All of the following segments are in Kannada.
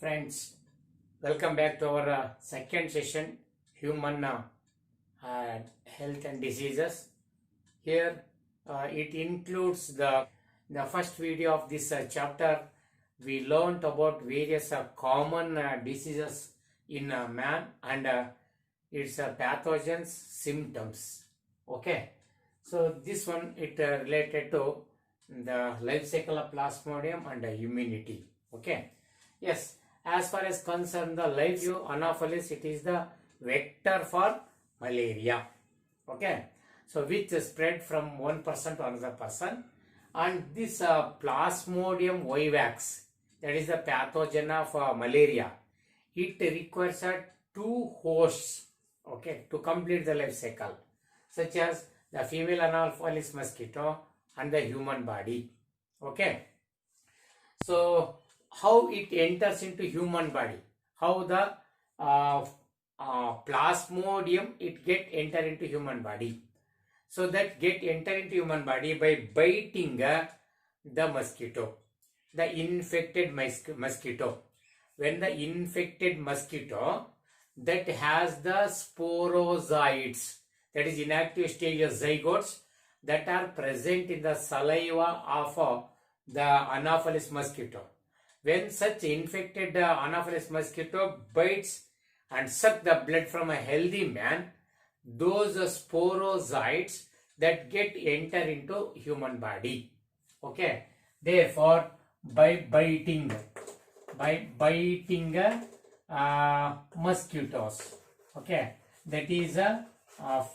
Friends, welcome back to our second session, Human Health and Diseases. Here it includes the first video of this chapter. We learned about various common diseases in man and its pathogens, symptoms. Okay, so this one it related to the life cycle of Plasmodium and immunity. Okay, yes. As far as concerned the life Anopheles, it is the vector for malaria. Okay, so which spread from one person to another person, and this Plasmodium vivax, that is the pathogen of malaria. It requires two hosts, okay, to complete the life cycle, such as the female Anopheles mosquito and the human body. Okay, so how it enters into human body, how the Plasmodium it get enter into human body. So that get enter into human body by biting the mosquito, the infected mosquito. When the infected mosquito that has the sporozoites, that is inactive stage of zygotes that are present in the saliva of the Anopheles mosquito. When such infected Anopheles mosquito bites and suck the blood from a healthy man, those sporozoites that get enter into human body. Okay, therefore by biting mosquitoes, okay, that is a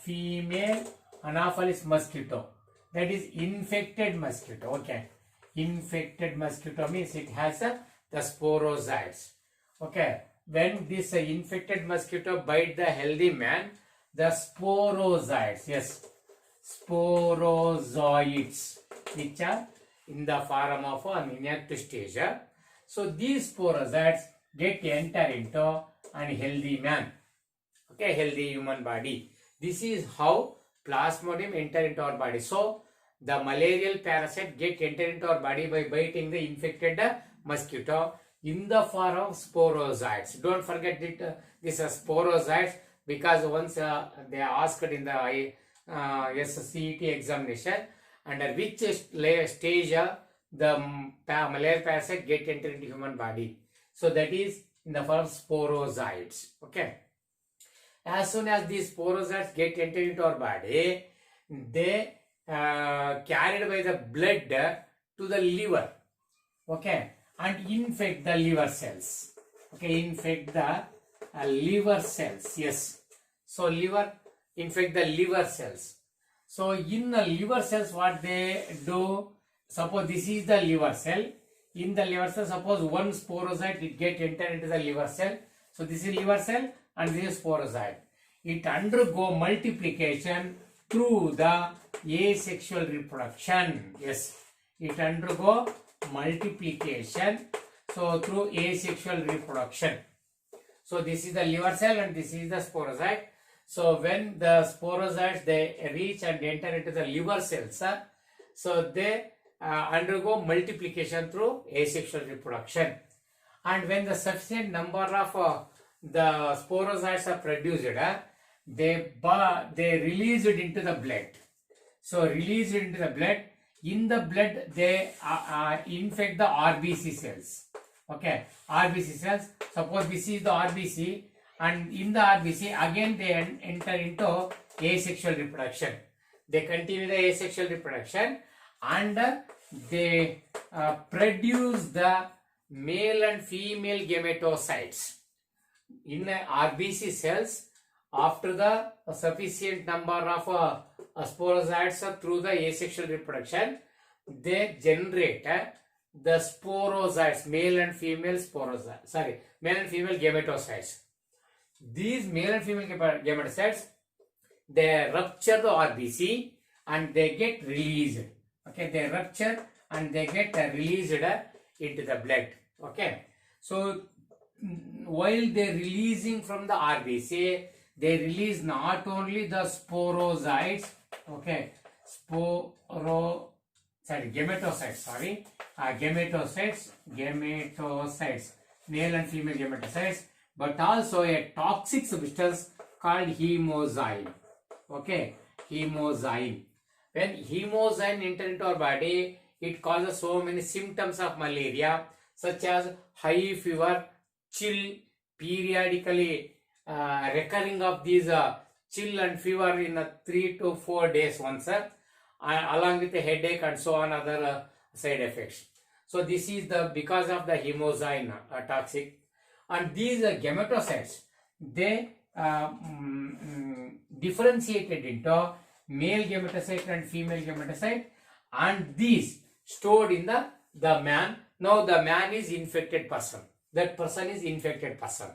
female Anopheles mosquito, that is infected mosquito. Okay, infected mosquito means it has the sporozoites. Okay, when this infected mosquito bite the healthy man, the sporozoites, yes, sporozoites, which are in the form of an inactive stage. So these sporozoites get enter into an healthy man, okay, healthy human body. This is how Plasmodium enter into our body. So the malarial parasite get enter into our body by biting the infected mosquito in the form of sporozoites. Don't forget that this is sporozoites, because once they are asked in the SCET examination under which stage the malarial parasite get enter into human body. So that is in the form of sporozoites. Okay. As soon as these sporozoites get enter into our body, they carried by the blood to the liver, okay, and infect the liver cells. Okay, infect the liver cells. Yes, so liver infect the liver cells. So in the liver cells, what they do? Suppose this is the liver cell. In the liver cell, suppose one sporozoite it get enter into the liver cell. So this is liver cell and this is sporozoite. It undergo multiplication through the asexual reproduction. Yes, it undergo multiplication, so through asexual reproduction. So this is the liver cell and this is the sporozoite. So when the sporozoites they reach and enter into the liver cells, so they undergo multiplication through asexual reproduction. And when the sufficient number of the sporozoites are produced, they release it into the blood. So release it into the blood. In the blood, they infect the RBC cells. Okay, RBC cells. Suppose this is the RBC, and in the RBC again they enter into asexual reproduction. They continue the asexual reproduction and they produce the male and female gametocytes. In RBC cells, after the sufficient number of sporozoites through the asexual reproduction, they generate the sporozoites, male and female sporozoites. Sorry, male and female gametocytes. These male and female gametocytes, they rupture the RBC and they get released. Okay, they rupture and they get released into the blood. Okay, so while they releasing from the RBC, they release not only the sporozoites, okay, gametocytes, gametocytes, male and female gametocytes, but also a toxic substance called hemozyme. Okay, hemozyme. When hemozyme enter into our body, it causes so many symptoms of malaria, such as high fever, chill, periodically recurring of these chill and fever in 3 to 4 days once, along with a headache and so on other side effects. So this is the because of the hemozyme toxic, and these gametocytes, they differentiated into male gametocyte and female gametocyte, and these stored in the man. Now the man is infected person. That person is infected person.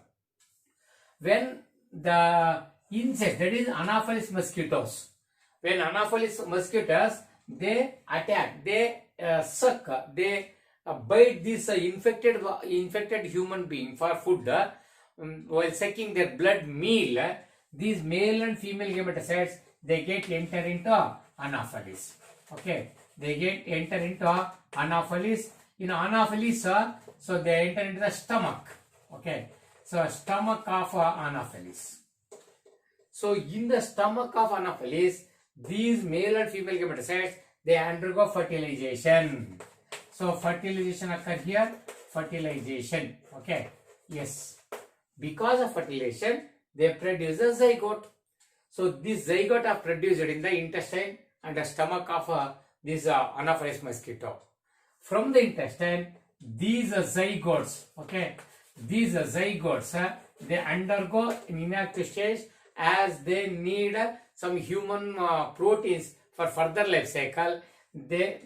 When the insect, that is Anopheles mosquitoes, when Anopheles mosquitoes, they attack, they suck, they bite this infected human being for food, while sucking their blood meal, these male and female gametocytes, they get enter into Anopheles. Okay, they get enter into Anopheles. In Anopheles, so they enter into the stomach. Okay, so stomach of Anopheles. So in the stomach of Anopheles, these male and female gametocytes, they undergo fertilization. So fertilization occur here, fertilization. Okay, yes, because of fertilization, they produce a zygote. So this zygote are produced in the intestine and the stomach of this Anopheles mosquito. From the intestine, these zygotes, okay, these zygotes, they undergo an inactive stage, as they need some human proteins for further life cycle. The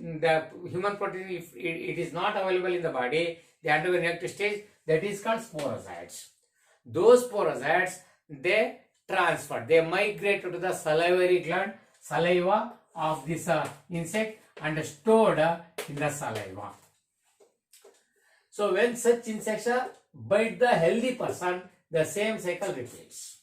human protein, if it is not available in the body, they undergo an inactive stage, that is called sporozoites. Those sporozoites, they transfer, they migrate to the salivary gland, saliva of this insect, and stored in the saliva. So when such insects bite the healthy person, the same cycle repeats.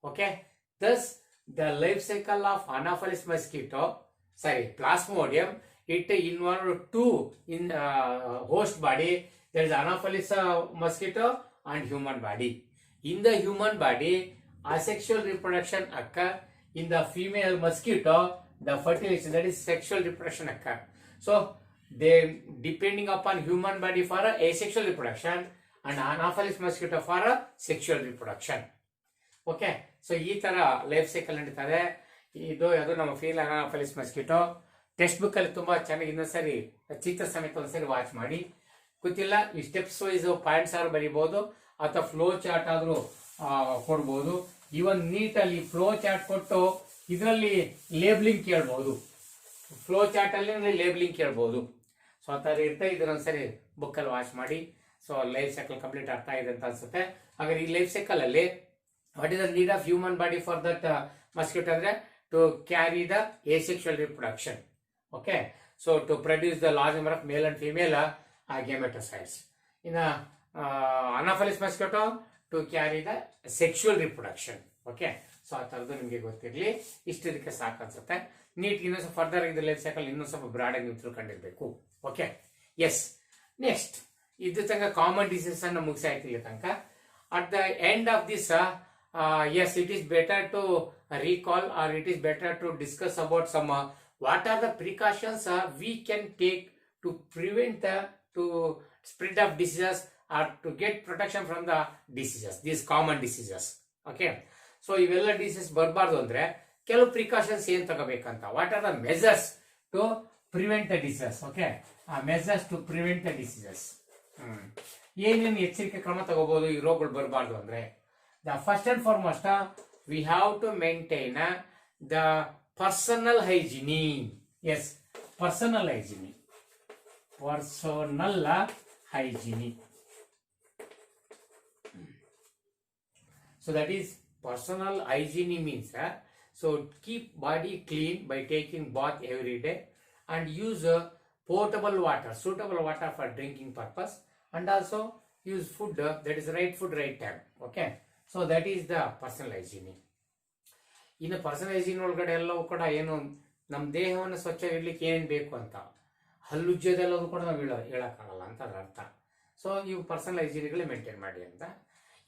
Okay, thus the life cycle of Anopheles mosquito, Plasmodium, it involved two in host body. There is Anopheles mosquito and human body. In the human body, asexual reproduction occur. In the female mosquito, the fertilization, that is sexual reproduction occur. So they depending upon human body for asexual reproduction, and Anopheles mosquito for sexual reproduction. Okay, so ಈ ತರ ಲೈಫ್ ಸೈಕಲ್ ನಡೀತದೆ. ಇದು ನಮ್ಮ ಫೀಲ್ ಅನಾಫೆಲಿಸ್ ಮಸ್ಕಿಟೋ ಟೆಕ್ಸ್ಟ್ ಬುಕ್ ಅಲ್ಲಿ ತುಂಬಾ ಚೆನ್ನಾಗಿ ಇನ್ನೊಂದ್ಸರಿ ಚಿತ್ರ ಸಮೇತ ಒಂದ್ಸರಿ ವಾಚ್ ಮಾಡಿ. ಗೊತ್ತಿಲ್ಲ, ಈ ಸ್ಟೆಪ್ಸ್ ವೈಸ್ ಪಾಯಿಂಟ್ಸ್ ಆದ್ರೂ ಬರೀಬಹುದು, ಅಥವಾ ಫ್ಲೋ ಚಾರ್ಟ್ ಆದ್ರೂ ಕೊಡ್ಬೋದು. ಇವನ್ ನೀಟಲ್ಲಿ ಫ್ಲೋ ಚಾರ್ಟ್ ಕೊಟ್ಟು ಇದರಲ್ಲಿ ಲೇಬ್ಲಿಂಗ್ ಕೇಳ್ಬಹುದು, ಫ್ಲೋ ಚಾರ್ಟ್ ಅಲ್ಲಿ ಲೇಬ್ಲಿಂಗ್ ಕೇಳ್ಬಹುದು. ಸೊ ಆ ತರ ಇರುತ್ತೆ. ಇದನ್ನೊಂದ್ಸರಿ ಬುಕ್ ಅಲ್ಲಿ ವಾಚ್ ಮಾಡಿ. ಸೊ ಲೈಫ್ ಸೈಕಲ್ ಕಂಪ್ಲೀಟ್ ಆಗ್ತಾ ಇದೆ ಅಂತ ಅನ್ಸುತ್ತೆ. ಹಾಗಾದ್ರೆ ಈ ಲೈಫ್ ಸೈಕಲ್ ಅಲ್ಲಿ what is the need of human body for that mosquito andre to carry the asexual reproduction. Okay, so to produce the large number of male and female gametocytes. In Anopheles mosquito, to carry the sexual reproduction. Okay, so ಆ ತರದ್ದು ನಿಮಗೆ ಗೊತ್ತಿರಲಿ. ಇಷ್ಟು ಇದಕ್ಕೆ ಸಾಕು ಅನ್ಸುತ್ತೆ. ನೀಟ್ ಇನ್ನೊಂದು ಫರ್ದರ್ ಇದು ಲೈಫ್ ಸೈಕಲ್ ಇನ್ನೊಂದು ಸ್ವಲ್ಪ ಬ್ರಾಡ್ ಆಗಿ ನೀವು ತಿಳ್ಕೊಂಡಿರ್ಬೇಕು. Okay, S. ನೆಕ್ಸ್ಟ್ ಇದು ತನಕ ಕಾಮನ್ ಡಿಸೀಸ್ ಅನ್ನು ಮುಗಿಸಾಯ್ತು ಇಲ್ಲಿ ತನಕ. At the end of this, yes, it is better to recall, or it is better to discuss about some what are the precautions we can take to prevent to spread of diseases, or to get protection from the diseases, these common diseases. Okay, so ಇವೆಲ್ಲ ಡಿಸೀಸ್ ಬರಬಾರ್ದು ಅಂದ್ರೆ ಕೆಲವು ಪ್ರಿಕಾಷನ್ಸ್ ಏನ್ ತಗೋಬೇಕಂತ, what are the measures to prevent the diseases. Okay, measures to prevent the diseases. ಏನೇನು ಎಚ್ಚರಿಕೆ ಕ್ರಮ ತಗೋಬಹುದು ಈ ರೋಗಗಳು ಬರಬಾರ್ದು ಅಂದ್ರೆ? The first and foremost, we have to maintain the personal hygiene. Yes, personal hygiene. Personal hygiene. So that is personal hygiene means so keep body clean by taking bath every day, and use potable water, suitable water for drinking purpose, and also use food that is right food right time. Okay, so that is the personal hygiene. ಇನ್ನು ಪರ್ಸನಲ್ ಹೈಜೀನ್ ಒಳಗಡೆ ಎಲ್ಲವೂ ಕೂಡ ಏನು ನಮ್ಮ ದೇಹವನ್ನು ಸ್ವಚ್ಛ ಇಡ್ಲಿಕ್ಕೆ ಏನ್ ಬೇಕು ಅಂತ ಹಲ್ಲುಜ್ಜೋದೆಲ್ಲವೂ ಕೂಡ ನಾವು ಹೇಳಕ್ಕಾಗಲ್ಲ ಅಂತ ಅದ್ರ ಅರ್ಥ. ಸೊ ಇವು ಪರ್ಸನಲ್ ಹೈಜಿನಿಗಳೇ ಮೇಂಟೈನ್ ಮಾಡಿ ಅಂತ.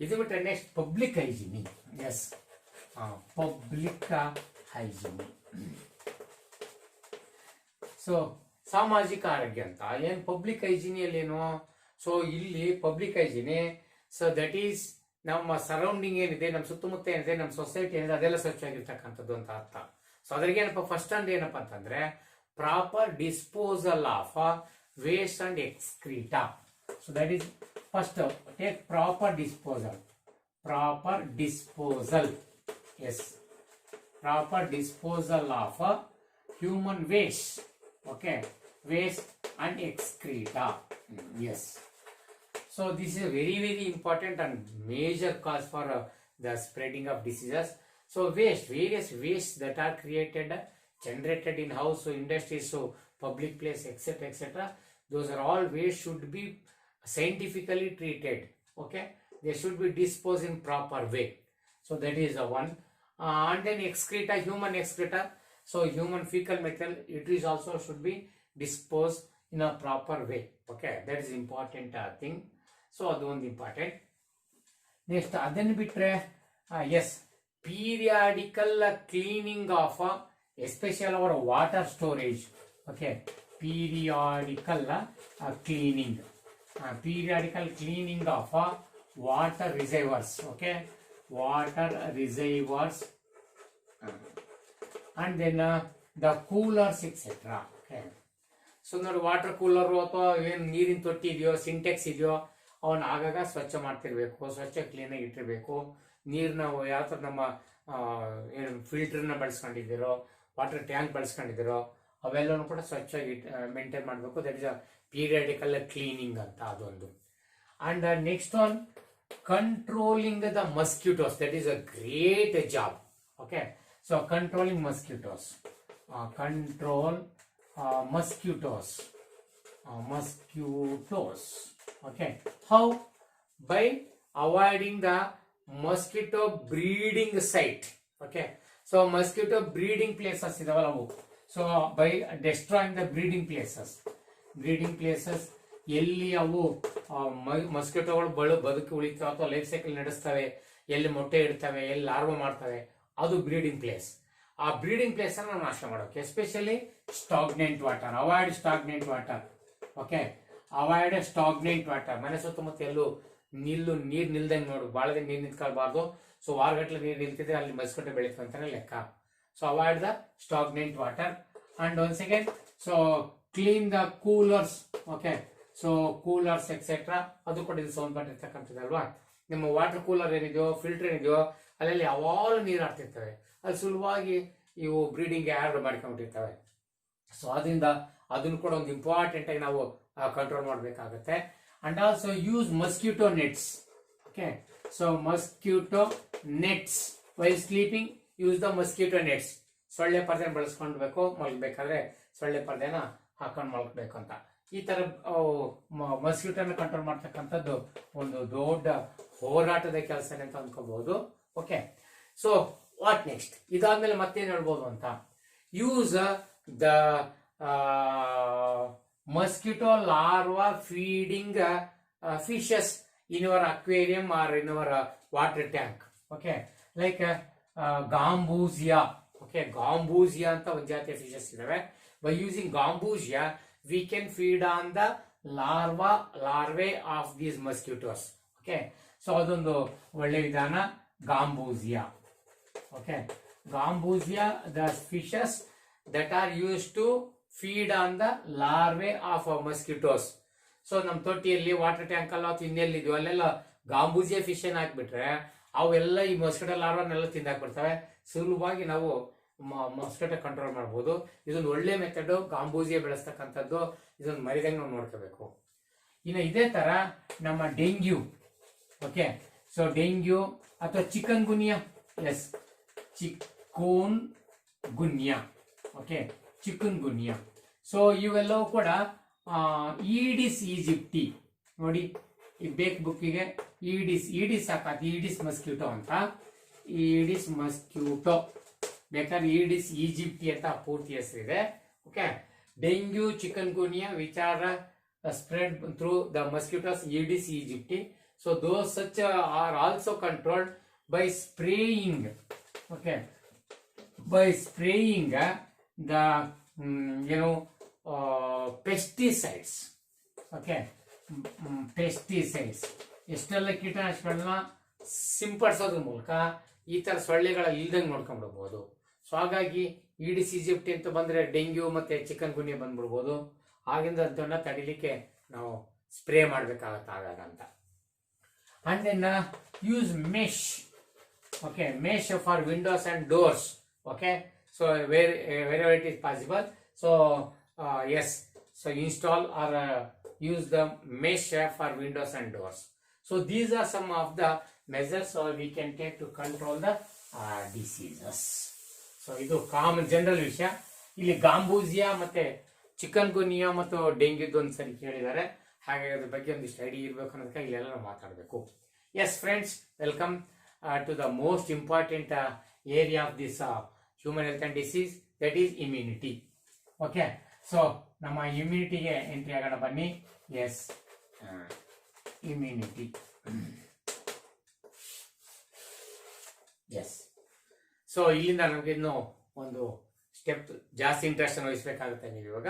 ಇದು ಬಿಟ್ಟರೆ next public hygiene. Yes, public hygiene. So ಸಾಮಾಜಿಕ ಆರೋಗ್ಯ ಅಂತ ಏನು ಪಬ್ಲಿಕ್ ಹೈಜಿನಿಯಲ್ಲಿ ಏನು? ಸೊ ಇಲ್ಲಿ public hygiene, so that is ನಮ್ಮ ಸರೌಂಡಿಂಗ್ ಏನಿದೆ, ನಮ್ಮ ಸುತ್ತಮುತ್ತ ಏನಿದೆ, ನಮ್ಮ ಸೊಸೈಟಿ ಏನಿದೆ ಅದೆಲ್ಲ ಸ್ವಚ್ಛವಾಗಿರ್ತಕ್ಕಂಥದ್ದು ಅಂತ ಅರ್ಥ. ಸೊ ಅದ್ರಿಗೆ ಏನಪ್ಪ ಫಸ್ಟ್ ಅಂಡ್ ಏನಪ್ಪಾ ಅಂತಂದ್ರೆ proper disposal of waste and excreta. So that is first take proper disposal. Yes, proper disposal of human waste. Okay, waste and excreta. Yes. So this is a very, very important and major cause for the spreading of diseases. So waste, various wastes that are created, generated in house, so industries, so public place, etc., etc. Those are all waste should be scientifically treated. Okay, they should be disposed in proper way. So that is the one. And then excreta, human excreta. So human fecal matter, it is also should be disposed in a proper way. Okay, that is important thing. So adu one important. Next adan bitre yes, periodical cleaning of especially our water storage. Okay, periodical cleaning of water reservoirs. Okay, water reservoirs. And then the coolers, etc. Okay. So ನೋಡಿ, ವಾಟರ್ ಕೂಲರು ಅಥವಾ ಏನು ನೀರಿನ ತೊಟ್ಟಿ ಇದೆಯೋ, ಸಿಂಟೆಕ್ಸ್ ಇದೆಯೋ, ಅವನ್ನ ಆಗಾಗ ಸ್ವಚ್ಛ ಮಾಡ್ತಿರ್ಬೇಕು, ಸ್ವಚ್ಛ ಕ್ಲೀನಾಗಿ ಇಟ್ಟಿರ್ಬೇಕು. ನೀರನ್ನ ಯಾವ ಥರ ನಮ್ಮ ಏನು ಫಿಲ್ಟರ್ನ ಬಳಸ್ಕೊಂಡಿದ್ದೀರೋ, ವಾಟರ್ ಟ್ಯಾಂಕ್ ಬಳಸ್ಕೊಂಡಿದ್ದೀರೋ ಅವೆಲ್ಲನೂ ಕೂಡ ಸ್ವಚ್ಛವಾಗಿ ಮೇಂಟೈನ್ ಮಾಡಬೇಕು. That is a periodical cleaning ಅಂತ ಅದೊಂದು. And next one controlling the mosquitoes. That is a great job. Okay, so controlling mosquitoes. Mosquitoes. Okay, how? By avoiding the mosquito breeding site. Okay, so mosquito breeding places idavalla avu. So by destroying the breeding places ಎಲ್ಲಿ ಅವು ಮಸ್ಕಿಟೋಗಳು ಬದುಕಿ ಉಳಿತಾವೆ ಅಥವಾ ಲೈಫ್ ಸೈಕಲ್ ನಡೆಸ್ತವೆ, ಎಲ್ಲಿ ಮೊಟ್ಟೆ ಇಡ್ತವೆ, ಎಲ್ಲಿ ಲಾರ್ವಾ ಮಾಡ್ತವೆ, ಅದು ಬ್ರೀಡಿಂಗ್ ಪ್ಲೇಸ್. ಆ ಬ್ರೀಡಿಂಗ್ ಪ್ಲೇಸ್ ಅನ್ನು ನಾಶ ಮಾಡೋಕೆ especially stagnant water. Avoid stagnant water. Okay, avoid stagnant water. ಮನೆ ಸುತ್ತಮುತ್ತ ಎಲ್ಲೂ ನೀರು ನಿಲ್ದಂಗೆ ನೋಡು, ಭಾಳ ದಿನ ನೀರು ನಿಂತ್ಕೊಳ್ಬಾರ್ದು. ಸೊ ವಾರಗಟ್ಟಲೆ ನೀರು ನಿಲ್ತಿದ್ರೆ ಅಲ್ಲಿ ಮಸ್ಕಿಟೋ ಬೆಳೀತು ಅಂತಾನೆ ಲೆಕ್ಕ. So avoid the stagnant water. And once again, so clean the coolers. Okay, so coolers etcetera ಅದು ಕೂಡ ಇದು ಸಂಬಂಧಪಟ್ಟಿರ್ತಕ್ಕಂಥದ್ದಲ್ವಾ. ನಿಮ್ಮ ವಾಟರ್ ಕೂಲರ್ ಏನಿದೆಯೋ, ಫಿಲ್ಟರ್ ಏನಿದೆಯೋ, ಅಲ್ಲೆಲ್ಲಿ ಯಾವಾಗಲೂ ನೀರು ಆಡ್ತಿರ್ತವೆ. ಅಲ್ಲಿ ಸುಲಭವಾಗಿ ಇವು ಬ್ರೀಡಿಂಗ್ ಆ್ಯಡ್ ಮಾಡ್ಕೊಂಡಿರ್ತವೆ. ಸೊ ಅದರಿಂದ ಅದನ್ನು ಕೂಡ ಒಂದು ಇಂಪಾರ್ಟೆಂಟ್ ಆಗಿ ನಾವು ಕಂಟ್ರೋಲ್ ಮಾಡಬೇಕಾಗುತ್ತೆ. And also use mosquito nets. Okay, so mosquito nets while sleeping, use the mosquito nets. ಸೊಳ್ಳೆ ಪರ್ದೆನ ಬಳಸ್ಕೊಂಡ್ಬೇಕು, ಮಲಗಬೇಕಾದ್ರೆ ಸೊಳ್ಳೆ ಪರ್ದೆನ ಹಾಕೊಂಡು ಮಲಗಬೇಕು ಅಂತ. ಈ ತರ ಮಸ್ಕಿಟೋನ ಕಂಟ್ರೋಲ್ ಮಾಡ್ತಕ್ಕಂಥದ್ದು ಒಂದು ದೊಡ್ಡ ಹೋರಾಟದ ಕೆಲಸನೇ ಅಂತ ಅನ್ಕೋಬಹುದು. Okay, so what next? ಇದಾದ್ಮೇಲೆ ಮತ್ತೇನ್ ಹೇಳ್ಬೋದು ಅಂತ, use the mosquito larva feeding fishes in your aquarium or in your water tank. Okay, like gambusia. Okay, gambusia ಅಂತ ಒಂದು ಜಾತಿಯ ಫಿಶಸ್ ಇದಾವೆ. By using gambusia we can feed on the larvae of these mosquitoes. Okay, so ಅದೊಂದು ಒಳ್ಳೆ ವಿಧಾನ gambusia. Okay, gambusia, the fishes that are used to feed on the larvae of mosquitoes. So ನಮ್ಮ ತೊಟ್ಟಿಯಲ್ಲಿ, ವಾಟರ್ ಟ್ಯಾಂಕ್ ಅಲ್ಲ ಅಥವಾ ಇನ್ನೆಲ್ಲಿದ್ಯೋ ಅಲ್ಲೆಲ್ಲ ಗಾಂಬೂಸಿಯಾ ಫಿಶ್ ಏನ್ ಹಾಕ್ಬಿಟ್ರೆ ಅವೆಲ್ಲ ಈ ಮೊಸ್ಕಿಟೋ ಲಾರ್ವಾನೆಲ್ಲ ತಿಂದಾಕ್ಬಿಡ್ತವೆ. ಸುಲಭವಾಗಿ ನಾವು ಮಸ್ಕಿಟೋ ಕಂಟ್ರೋಲ್ ಮಾಡಬಹುದು. ಇದೊಂದು ಒಳ್ಳೆ ಮೆಥಡ್, ಗಾಂಬೂಸಿಯಾ ಬೆಳೆಸ್ತಕ್ಕಂಥದ್ದು. ಇದೊಂದು ಮರಿದಂಗೆ ನಾವು ನೋಡ್ಕೋಬೇಕು. ಇನ್ನು ಇದೇ ತರ ನಮ್ಮ ಡೆಂಗ್ಯೂ. ಓಕೆ, ಸೊ ಡೆಂಗ್ಯೂ ಅಥವಾ chikungunya. Yes, chikungunya. Okay, chikungunya. So ಇವೆಲ್ಲವೂ ಕೂಡ ಈಡಿಸ್ ಈಜಿಪ್ಟಿ. ನೋಡಿ, ಈ ಬೇಕ್ ಬುಕ್ಕಿಗೆ ಈಡಿಸ್ ಹಾಕಿ, ಈಡಿಸ್ ಮಸ್ಕಿಟೋ ಅಂತ. ಈಡಿಸ್ ಮಸ್ಕ್ಯೂಟೋ ಬೇಕಾದ್ರೆ ಈಡಿಸ್ ಈಜಿಪ್ಟಿ ಅಂತ ಪೂರ್ತಿ ಹೆಸರಿದೆ. Okay, dengue, chikungunya which are spread through the mosquitoes Aedes aegypti. So those such are also controlled by spraying. Okay, by spraying the pesticides. Okay, pesticides. ಎಷ್ಟೆಲ್ಲ ಕೀಟನಾಶಕಗಳನ್ನ ಸಿಂಪಡಿಸೋದ್ರ ಮೂಲಕ ಈ ತರ ಸೊಳ್ಳೆಗಳ ಇಲ್ದಂಗೆ ನೋಡ್ಕೊಂಡ್ಬಿಡ್ಬೋದು. ಸೊ ಹಾಗಾಗಿ ಈಡಿಸ್ ಈಜಿಪ್ಟಿ ಅಂತ ಬಂದ್ರೆ ಡೆಂಗ್ಯೂ ಮತ್ತೆ ಚಿಕನ್ ಗುನ್ಯಾ ಬಂದ್ಬಿಡ್ಬೋದು. ಆಗಿಂದ ಅದನ್ನ ತಡಿಲಿಕ್ಕೆ ನಾವು ಸ್ಪ್ರೇ ಮಾಡ್ಬೇಕಾಗತ್ತೆ ಆಗಾಗ ಅಂತ. And then use mesh. Okay, mesh for windows and doors. Okay, so wherever it is possible. So yes, so install or use the mesh for windows and doors. So these are some of the measures we can take to control the diseases. So ಇದು ಕಾಮನ್ ಜನರಲ್ ವಿಷಯ. ಇಲ್ಲಿ ಗಾಂಬೂಸಿಯಾ ಮತ್ತೆ ಚಿಕನ್ ಗುನಿಯಾ ಮತ್ತು ಡೆಂಗ್ಯೂದು ಒಂದ್ಸರಿ ಕೇಳಿದ್ದಾರೆ. ಹಾಗಾಗಿ ಅದ್ರ ಬಗ್ಗೆ ಒಂದಿಷ್ಟು ಐಡಿಯಾ ಇರಬೇಕು ಅನ್ನೋದಕ್ಕೆ ಇಲ್ಲೆಲ್ಲ ನಾವು ಮಾತಾಡಬೇಕು. Yes friends, welcome to the most important area of this human health and disease, that is immunity. Okay, so ನಮ್ಮ ಇಮ್ಯುನಿಟಿಗೆ ಎಂಟ್ರಿ ಆಗೋಣ ಬನ್ನಿ. S, immunity. ಎಸ್, ಸೊ ಇಲ್ಲಿಂದ ನಮಗೆ ಇನ್ನು ಒಂದು ಸ್ಟೆಪ್ ಜಾಸ್ತಿ ಇಂಟ್ರೆಸ್ಟ್ ವಹಿಸಬೇಕಾಗುತ್ತೆ. ನೀವು ಇವಾಗ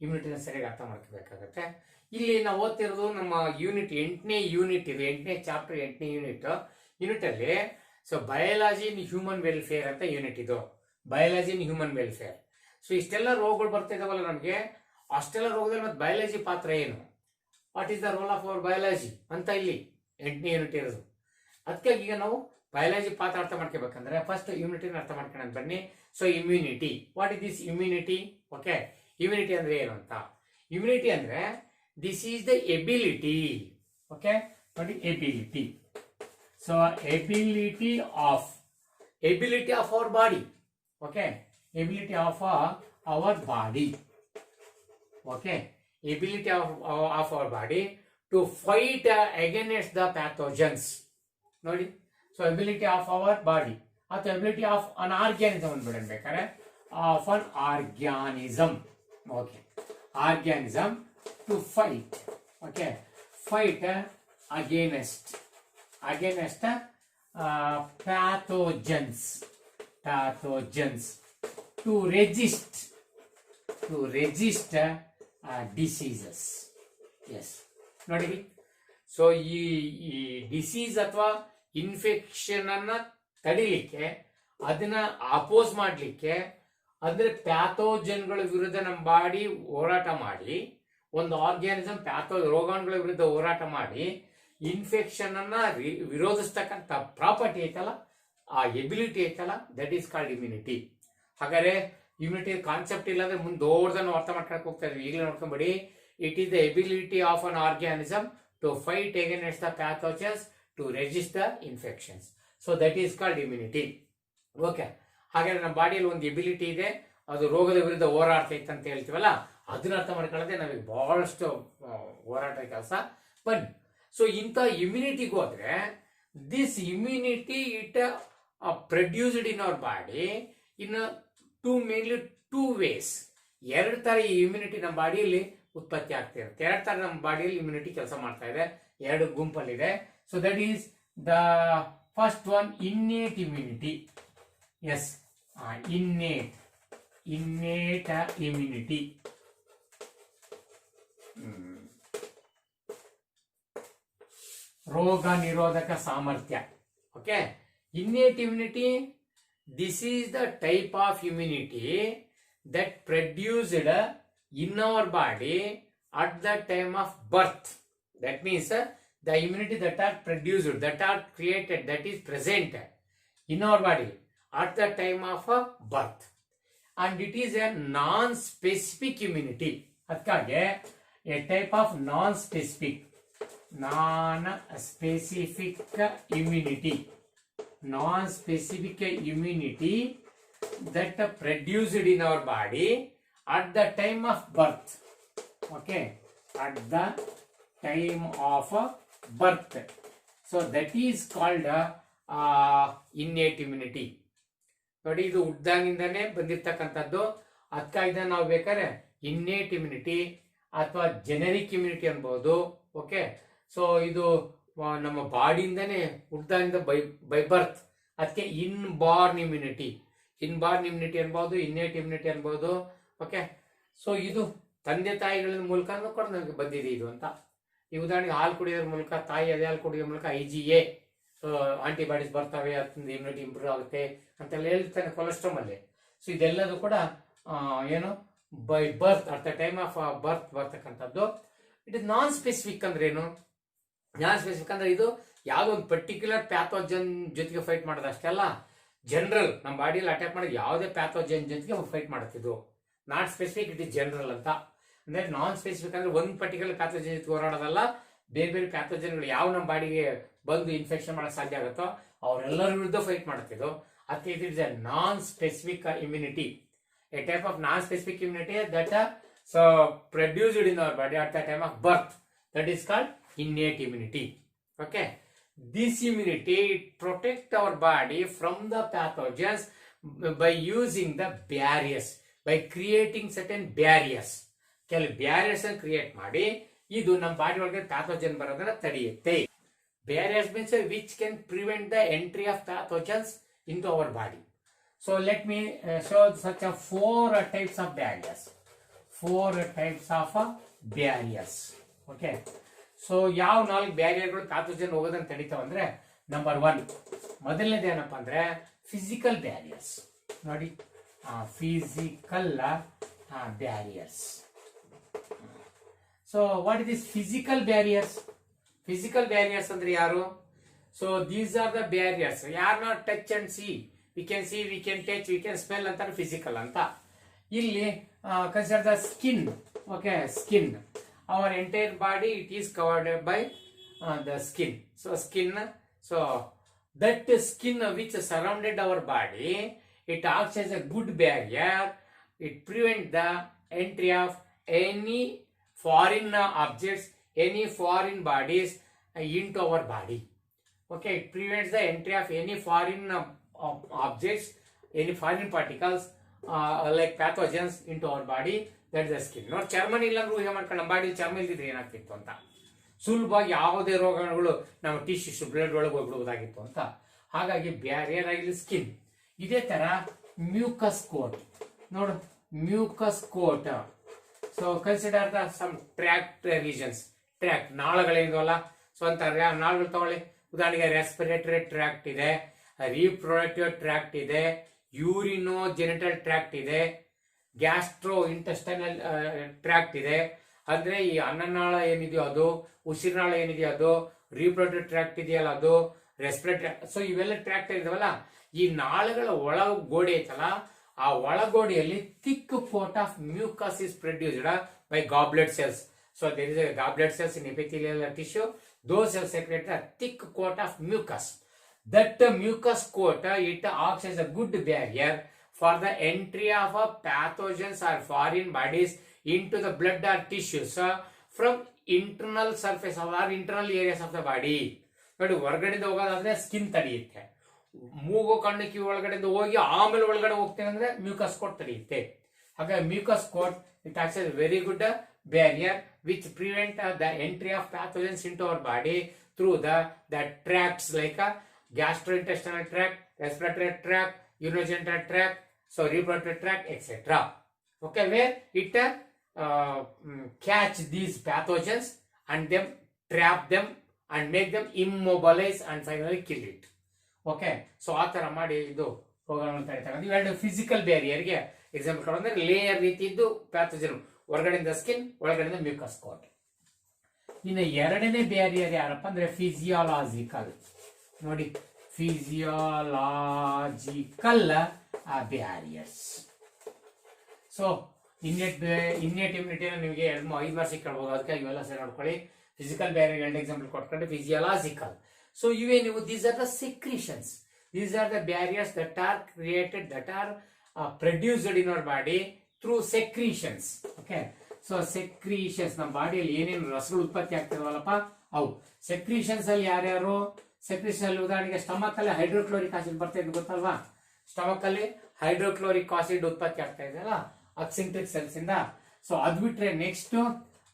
ಇಮ್ಯುನಿಟಿನ ಸರಿಯಾಗಿ ಅರ್ಥ ಮಾಡ್ಕೋಬೇಕಾಗತ್ತೆ. ಇಲ್ಲಿ ನಾವು ಓದ್ತಿರೋದು ನಮ್ಮ ಯೂನಿಟ್ 8ನೇ ಯೂನಿಟ್ ಇದು, 8ನೇ ಚಾಪ್ಟರ್ 8ನೇ ಯೂನಿಟ್ ಅಲ್ಲಿ so biology in human welfare ಅಂತ ಯೂನಿಟ್ ಇದು. Biology in human welfare. So ಇಷ್ಟೆಲ್ಲ ರೋಗಗಳು ಬರ್ತಾ ಇದಾವಲ್ಲ ನಮಗೆ, ಅಷ್ಟೆಲ್ಲ ರೋಗದಲ್ಲಿ ಮತ್ತೆ ಬಯಾಲಜಿ ಪಾತ್ರ ಏನು, what is the role of our biology ಅಂತ ಇಲ್ಲಿ 8ನೇ ಯೂನಿಟ್ ಇರೋದು. ಅದಕ್ಕಾಗಿ ಈಗ ನಾವು ಬಯಾಲಜಿ ಪಾತ್ರ ಅರ್ಥ ಮಾಡ್ಕೋಬೇಕಂದ್ರೆ ಫಸ್ಟ್ ಇಮ್ಯುನಿಟಿನ ಅರ್ಥ ಮಾಡ್ಕೊಂಡು ಬನ್ನಿ. So immunity, what is this immunity? Okay, immunity ಅಂದ್ರೆ ಏನು ಅಂತ. ಇಮ್ಯುನಿಟಿ ಅಂದ್ರೆ this is the ability. Okay, ನೋಡಿ ability. So ability of our body. Okay, ability of our body. Okay, ability of our body to fight against the pathogens. ನೋಡಿ, so ability of our body ಅಥವಾ ಎಬಿಲಿಟಿ ಆಫ್ ಅನ್ ಆರ್ಗ್ಯಾನಿಸಮ್ ಅಂದ್ಬಿಡಬೇಕಾದ್ರೆ of an organism. Okay, organism to fight. Okay, fight against pathogens to resist diseases. Yes, ನೋಡಿ. ಸೊ ಈ ಡಿಸೀಸ್ ಅಥವಾ ಇನ್ಫೆಕ್ಷನ್ ಅನ್ನ ತಡಿಲಿಕ್ಕೆ, ಅದನ್ನ ಅಪೋಸ್ ಮಾಡ್ಲಿಕ್ಕೆ, ಅಂದ್ರೆ ಪ್ಯಾಥೋಜನ್ಗಳ ವಿರುದ್ಧ ನಮ್ಮ ಬಾಡಿ ಹೋರಾಟ ಮಾಡಿ, ಒಂದು ಆರ್ಗ್ಯಾನಿಸಮ್ ರೋಗಾಣುಗಳ ವಿರುದ್ಧ ಹೋರಾಟ ಮಾಡಿ ಇನ್ಫೆಕ್ಷನ್ ಅನ್ನ ವಿರೋಧಿಸ್ತಕ್ಕಂಥ ಪ್ರಾಪರ್ಟಿ ಐತಲ್ಲ, ಆ ಎಬಿಲಿಟಿ ಐತಲ್ಲ, ದಟ್ ಈಸ್ ಕಾಲ್ಡ್ ಇಮ್ಯುನಿಟಿ. ಹಾಗಾದ್ರೆ ಇಮ್ಯುನಿಟಿ ಕಾನ್ಸೆಪ್ಟ್ ಇಲ್ಲಾಂದ್ರೆ ಮುಂದೆ ದೊಡ್ಡದನ್ನು ಅರ್ಥ ಮಾಡ್ಕೊಳಕ್ ಹೋಗ್ತಾ ಇದ್ವಿ. ಈಗಲೇ ನೋಡ್ಕೊಂಬಿಡಿ. It is the ability of an organism to fight against the pathogens to resist the infections. So that is called immunity. Okay, ಹಾಗಾದ್ರೆ ನಮ್ಮ ಬಾಡಿಯಲ್ಲಿ ಒಂದು ಎಬಿಲಿಟಿ ಇದೆ, ಅದು ರೋಗದ ವಿರುದ್ಧ ಹೋರಾಡ್ತೈತೆ ಅಂತ ಹೇಳ್ತೀವಲ್ಲ, ಅದನ್ನ ಅರ್ಥ ಮಾಡ್ಕೊಳ್ಳೋದೇ ನಮಗೆ ಬಹಳಷ್ಟು ಹೋರಾಟ ಕೆಲಸ. ಬನ್ನಿ, ಸೊ ಇಂಥ ಇಮ್ಯುನಿಟಿಗೆ ಹೋದ್ರೆ this immunity it produced in our body in mainly two ways. ಎರಡು ತರ ಈ ಇಮ್ಯುನಿಟಿ ನಮ್ಮ ಬಾಡಿಯಲ್ಲಿ ಉತ್ಪತ್ತಿ ಆಗ್ತಾ ಇರುತ್ತೆ. ಎರಡು ತರ ನಮ್ಮ ಬಾಡಿಯಲ್ಲಿ ಇಮ್ಯುನಿಟಿ ಕೆಲಸ ಮಾಡ್ತಾ ಇದೆ, ಎರಡು ಗುಂಪಲ್ಲಿದೆ. So that is the first one, innate immunity. Yes, innate immunity. ರೋಗ ನಿರೋಧಕ ಸಾಮರ್ಥ್ಯ. Okay, innate immunity, this is the type of immunity that produced in our body at the time of birth. That means the immunity that are produced, that are created, that is present in our body at the time of birth, and it is a non-specific immunity. ಅದಕ್ಕಾಗಿ a type of non-specific immunity that produced in our body at the time of birth. Okay, at the time of birth. So that is called innate immunity. ನೋಡಿ, ಇದು ಹುಟ್ಟಿದಾಗಿಂದಾನೆ ಬಂದಿರ್ತಕ್ಕಂಥದ್ದು. ಅದಕ್ಕಾಗಿ ನಾವು ಬೇಕಾದ್ರೆ ಇನ್ನೇಟ್ ಇಮ್ಯುನಿಟಿ ಅಥವಾ ಜೆನೆರಿಕ್ ಇಮ್ಯುನಿಟಿ ಅನ್ಬಹುದು. ಓಕೆ, ಸೊ ಇದು ನಮ್ಮ ಬಾಡಿಯಿಂದನೇ ಹುಟ್ಟಿದಾಗಿಂದ ಬೈ ಬರ್ತ್, ಅದಕ್ಕೆ ಇನ್ಬಾರ್ನ್ ಇಮ್ಯುನಿಟಿ ಅನ್ಬಹುದು, ಇನ್ನೇಟ್ ಇಮ್ಯುನಿಟಿ ಅನ್ಬಹುದು. ಓಕೆ, ಸೊ ಇದು ತಂದೆ ತಾಯಿಗಳ ಮೂಲಕ ಕೂಡ ನಮಗೆ ಬಂದಿದೆ ಇದು ಅಂತ. ಈ ಉದಾಹರಣೆಗೆ ಹಾಲು ಕುಡಿಯೋದ್ರ ಮೂಲಕ, ತಾಯಿ ಅದೇ ಹಾಲು ಕುಡಿಯೋದ್ರ ಮೂಲಕ IgA ಆಂಟಿಬಾಡೀಸ್ ಬರ್ತವೆ, ಅದರಿಂದ ಇಮ್ಯುನಿಟಿ ಇಂಪ್ರೂವ್ ಆಗುತ್ತೆ ಅಂತೆಲ್ಲ ಹೇಳ್ತಾನೆ ಕೊಲೆಸ್ಟ್ರಾಮ್ ಅಲ್ಲಿ. ಸೊ ಇದೆಲ್ಲದೂ ಕೂಡ ಏನು by birth, at the time of birth ಬರ್ತಕ್ಕಂಥದ್ದು. ಇಟ್ ಇಸ್ ನಾನ್ ಸ್ಪೆಸಿಫಿಕ್ ಅಂದ್ರೆ ಏನು? ನಾನ್ ಸ್ಪೆಸಿಫಿಕ್ ಅಂದ್ರೆ ಇದು ಯಾವುದೋ ಒಂದು ಪರ್ಟಿಕ್ಯುಲರ್ ಪ್ಯಾಥೋಜನ್ ಜೊತೆಗೆ ಫೈಟ್ ಮಾಡೋದು ಅಷ್ಟೇ ಅಲ್ಲ, ಜನರಲ್ ನಮ್ಮ ಬಾಡಿಯಲ್ಲಿ ಅಟ್ಯಾಕ್ ಮಾಡೋದು ಯಾವುದೇ ಪ್ಯಾಥೋಜನ್ ಜೊತೆಗೆ ಫೈಟ್ ಮಾಡುತ್ತಿದ್ದು. Not specific, it is general ಅಂತ. ಅಂದ್ರೆ ನಾನ್ ಸ್ಪೆಸಿಫಿಕ್ ಅಂದ್ರೆ ಒಂದು ಪರ್ಟಿಕ್ಯುಲರ್ ಪ್ಯಾಥೋಜನ್ ಜೊತೆಗೆ ಹೋರಾಡೋದಲ್ಲ, ಬೇರೆ ಬೇರೆ ಪ್ಯಾಥೋಜನ್ಗಳು ಯಾವ ನಮ್ಮ ಬಾಡಿಗೆ ಬಂದು ಇನ್ಫೆಕ್ಷನ್ ಮಾಡಕ್ ಸಾಧ್ಯ ಆಗುತ್ತೋ ಅವರೆಲ್ಲರ ವಿರುದ್ಧ ಫೈಟ್ ಮಾಡುತ್ತಿದ್ದು. ಅದಕ್ಕೆ it is A non specific immunity, A type of non specific immunity that produced in our body at the time of birth, that is called innate immunity. Okay, this immunity protects our body from the pathogens by using the barriers, by creating certain barriers. ಕೆಲವು ಬ್ಯಾರಿಯರ್ಸ್ ಅನ್ನು ಕ್ರಿಯೇಟ್ ಮಾಡಿ ಇದು ನಮ್ಮ ಬಾಡಿ ಒಳಗೆ ಪ್ಯಾಥೋಜನ್ ಬರೋದನ್ನ ತಡೆಯುತ್ತೆ. Barriers means which can prevent the entry of pathogens into our body. So let me show such a 4 types of barriers. 4 types of barriers. Okay, so ಯಾವ 4 ಬ್ಯಾರಿಯರ್ಗಳು ಪ್ಯಾಥೋಜನ್ ಹೋಗೋದನ್ನ ತಡಿತಾವ ಅಂದ್ರೆ, ನಂಬರ್ 1 ಮೊದಲನೇದು ಏನಪ್ಪಾ ಅಂದ್ರೆ ಫಿಸಿಕಲ್ ಬ್ಯಾರಿಯರ್ಸ್. ನೋಡಿ, physical barriers. So what is this physical barriers? Physical barriers ಅಂದ್ರೆ ಯಾರು? So these are the barriers you're not touch and see, we can touch, we can smell ಅಂತ ಫಿಸಿಕಲ್ ಅಂತ. ಇಲ್ಲಿ consider the skin. Okay, skin, our entire body it is covered by the skin. So skin, so that skin which surrounded our body, it acts as a good barrier. It prevents the entry of any foreign objects, any foreign bodies into our body. Okay, it prevents the entry of any foreign objects, any foreign particles like pathogens into our body. That is the skin. ನೋಡಿ, ಚರ್ಮ ಇಲ್ಲ ಅಂದ್ರೆ ಊಹೆ ಮಾಡ್ಕೊಂಡು ನಮ್ಮ ಬಾಡಿ ಚರ್ಮ ಇಲ್ದಿದ್ರೆ ಏನಾಗ್ತಿತ್ತು ಅಂತ. ಸುಲಭವಾಗಿ ಯಾವುದೇ ರೋಗಗಳು ನಮ್ಮ ಟಿಶ್ಯೂಸ್ ಬ್ಲಡ್ ಒಳಗೆ ಹೋಗ್ಬಿಡುವುದಾಗಿತ್ತು ಅಂತ. ಹಾಗಾಗಿ ಬ್ಯಾರಿಯರ್ ಆಗಿಲ್ಲ ಸ್ಕಿನ್. ಇದೇ ತರ ಮ್ಯೂಕಸ್ ಕೋಟ್. ನೋಡು, mucus coat. So consider the some tract regions. Tract ನಾಳಗಳೇನಿದವಲ್ಲ, ಸೊ ಅಂತ ನಾಳಗಳು ತಗೊಳ್ಳಿ. ಉದಾಹರಣೆಗೆ ರೆಸ್ಪಿರೇಟರಿ ಟ್ರ್ಯಾಕ್ಟ್ ಇದೆ, ರೀಪ್ರೊಡಕ್ಟಿವ್ ಟ್ರ್ಯಾಕ್ಟ್ ಇದೆ, ಯೂರಿನೋ ಜೆನಿಟಲ್ ಟ್ರ್ಯಾಕ್ಟ್ ಇದೆ, ಗ್ಯಾಸ್ಟ್ರೋ ಇಂಟೆಸ್ಟೈನಲ್ ಟ್ರ್ಯಾಕ್ಟ್ ಇದೆ. ಅಂದ್ರೆ ಈ ಅನ್ನನಾಳ ಏನಿದೆಯೋ ಅದು, ಉಸಿರಿನಾಳ ಏನಿದೆಯೋ ಅದು, ರೀಪ್ರೊಡಕ್ಟಿವ್ ಟ್ರ್ಯಾಕ್ಟ್ ಇದೆಯಲ್ಲ ಅದು, ರೆಸ್ಪಿರೇಟರಿ. ಸೊ ಇವೆಲ್ಲ ಟ್ರ್ಯಾಕ್ಟ್ ಇದಾವಲ್ಲ, ಈ ನಾಳಗಳ ಒಳ ಗೋಡೆ ಐತಲ್ಲ, ಆ ಒಳಗೋಡೆಯಲ್ಲಿ thick coat of mucus is produced by goblet cells. So there is a goblet cells in epithelial tissue. Those cells secrete a thick coat of mucus. That mucus coat, it acts as a good barrier for the entry of pathogens or foreign bodies into the blood or tissues from internal surface or internal areas of the body. ನೋಡಿ, ಹೊರಗಡೆಯಿಂದ ಹೋಗೋದಾದ್ರೆ ಸ್ಕಿನ್ ತಡೆಯುತ್ತೆ. ಮೂಗು ಕಣ್ಣು ಕಿವಿ ಒಳಗಡೆಯಿಂದ ಹೋಗಿ ಆಮೇಲೆ ಒಳಗಡೆ ಹೋಗ್ತೇನೆ ಅಂದ್ರೆ ಮ್ಯೂಕಸ್ ಕೋಟ್ ತಡೆಯುತ್ತೆ. ಹಾಗಾಗಿ mucus coat it acts as very good barrier which prevent the entry of pathogens into our body through the tracts like gastrointestinal tract, respiratory tract, urinogenital tract, so reproductive tract, etc. Okay, where it catch these pathogens and them trap them and make them immobilize and finally kill it. Okay, so ಆ ತರ ಮಾಡಿ ಇದು ರೋಗಗಳನ್ನು ತಡೆತಕ್ಕಂಥ ಇವೆರಡು ಫಿಸಿಕಲ್ ಬ್ಯಾರಿಯರ್ಗೆ ಎಕ್ಸಾಂಪಲ್ ಕೊಡೋದ್ರೆ ಲೇಯರ್ ರೀತಿ ಇದ್ದು ಪ್ಯಾಥೋಜನ್, ಹೊರಗಡೆಯಿಂದ ಸ್ಕಿನ್, ಒಳಗಡೆಯಿಂದ ಮ್ಯೂಕಸ್ ಕೋಟ್. ಇನ್ನು ಎರಡನೇ ಬ್ಯಾರಿಯರ್ ಯಾರಪ್ಪ ಅಂದ್ರೆ ಫಿಸಿಯಾಲಜಿಕಲ್. ನೋಡಿ, physiological barriers. So innate immunity ನಿಮಗೆ 5 ಮಾರ್ಕ್ಸ್ ಕೇಳಬಹುದು, ಅದಕ್ಕೆ ಇವೆಲ್ಲ ಸರಿ ನೋಡ್ಕೊಳ್ಳಿ. ಫಿಸಿಕಲ್ ಬ್ಯಾರಿಯರ್ 2 ಎಕ್ಸಾಂಪಲ್ ಕೊಟ್ಕೊಂಡು ಫಿಸಿಯಾಲಜಿಕಲ್. ಸೊ ಇವೇ ನೀವು these are the secretions, these are the barriers that are created, that are produced in our body through secretions. Okay, so secretions ನಮ್ಮ ಬಾಡಿಯಲ್ಲಿ ಏನೇನು ರಸಗಳು ಉತ್ಪತ್ತಿ ಆಗ್ತಿರವಲ್ಲಪ್ಪ ಅವು ಸೆಕ್ರೀಷನ್ಸ್ ಅಲ್ಲಿ ಯಾರ್ಯಾರು? ಸೆಕ್ರೀಷನ್ ಅಲ್ಲಿ ಉದಾಹರಣೆಗೆ ಸ್ಟಮಕ್ ಅಲ್ಲಿ ಹೈಡ್ರೋಕ್ಲೋರಿಕ್ ಆಸಿಡ್ ಬರ್ತಾ ಇದ್ದು ಗೊತ್ತಲ್ವಾ? ಸ್ಟಮಕ್ ಅಲ್ಲಿ ಹೈಡ್ರೋಕ್ಲೋರಿಕ್ ಆಸಿಡ್ ಉತ್ಪತ್ತಿ ಆಗ್ತಾ ಇದೆಯಲ್ಲ ಅಕ್ಸಿಂಟ್ರಿಕ್ ಸೆಲ್ಸ್ ಇಂದ. ಸೊ ಅದ್ ಬಿಟ್ರೆ ನೆಕ್ಸ್ಟ್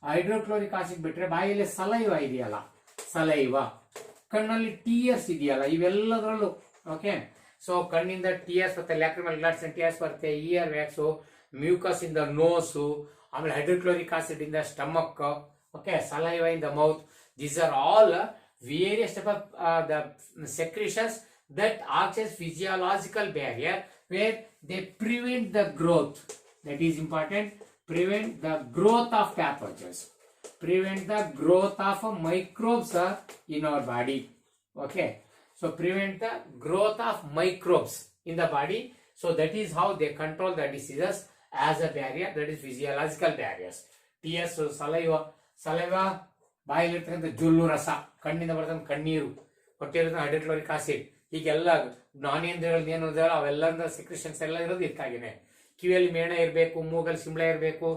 ಹೈಡ್ರೋಕ್ಲೋರಿಕ್ ಆಸಿಡ್ ಬಿಟ್ರೆ ಬಾಯಲ್ಲಿ ಸಲೈವ ಇದೆಯಲ್ಲ, ಸಲೈವ, ಕಣ್ಣಲ್ಲಿ ಟಿಯರ್ಸ್ ಇದೆಯಲ್ಲ, ಇವೆಲ್ಲದರಲ್ಲೂ ಓಕೆ. ಸೊ ಕಣ್ಣಿಂದ ಟಿಯರ್ಸ್ ಬರುತ್ತೆ, ಲ್ಯಾಕ್ರಿಮಲ್ ಗ್ಲಾಡ್ಸ್ ಟಿಯರ್ಸ್ ಬರುತ್ತೆ, ಇಯರ್ ವ್ಯಾಕ್ಸು, ಮ್ಯೂಕಸ್ ಇಂದ ನೋಸು, ಆಮೇಲೆ ಹೈಡ್ರೋಕ್ಲೋರಿಕ್ ಆಸಿಡ್ ಇಂದ stomach, okay, saliva in the mouth. These are all various type of the secretions that acts as physiological barrier where they prevent the growth. That is important. Prevent the growth of pathogens. Prevent the growth of microbes in our body. Okay. So prevent the growth of microbes in the body. So that is how they control the diseases as a barrier. That is physiological barriers. Tears, saliva, ಬಾಯಿಲಿರ್ತಕ್ಕಂಥ ಜೊಲ್ಲು ರಸ, ಕಣ್ಣಿಂದ ಬರ್ತಕ್ಕಂಥ ಕಣ್ಣೀರು, ಹೊಟ್ಟೆಲಿರ್ತಕ್ಕಂಥ ಹೈಡ್ರೋಕ್ಲೋರಿಕ್ ಆಸಿಡ್, ಹೀಗೆಲ್ಲ ಜ್ಞಾನೇಂದ್ರಿಯಗಳು ಏನು ಅವೆಲ್ಲ ಸೆಕ್ರೆಷನ್ಸ್ ಎಲ್ಲ ಇರೋದು ಇದಕ್ಕಾಗಿನೇ. ಕಿವಿಯಲ್ಲಿ ಮೇಣ ಇರಬೇಕು, ಮೂಗಲ್ಲಿ ಸಿಂಬಳ ಇರಬೇಕು,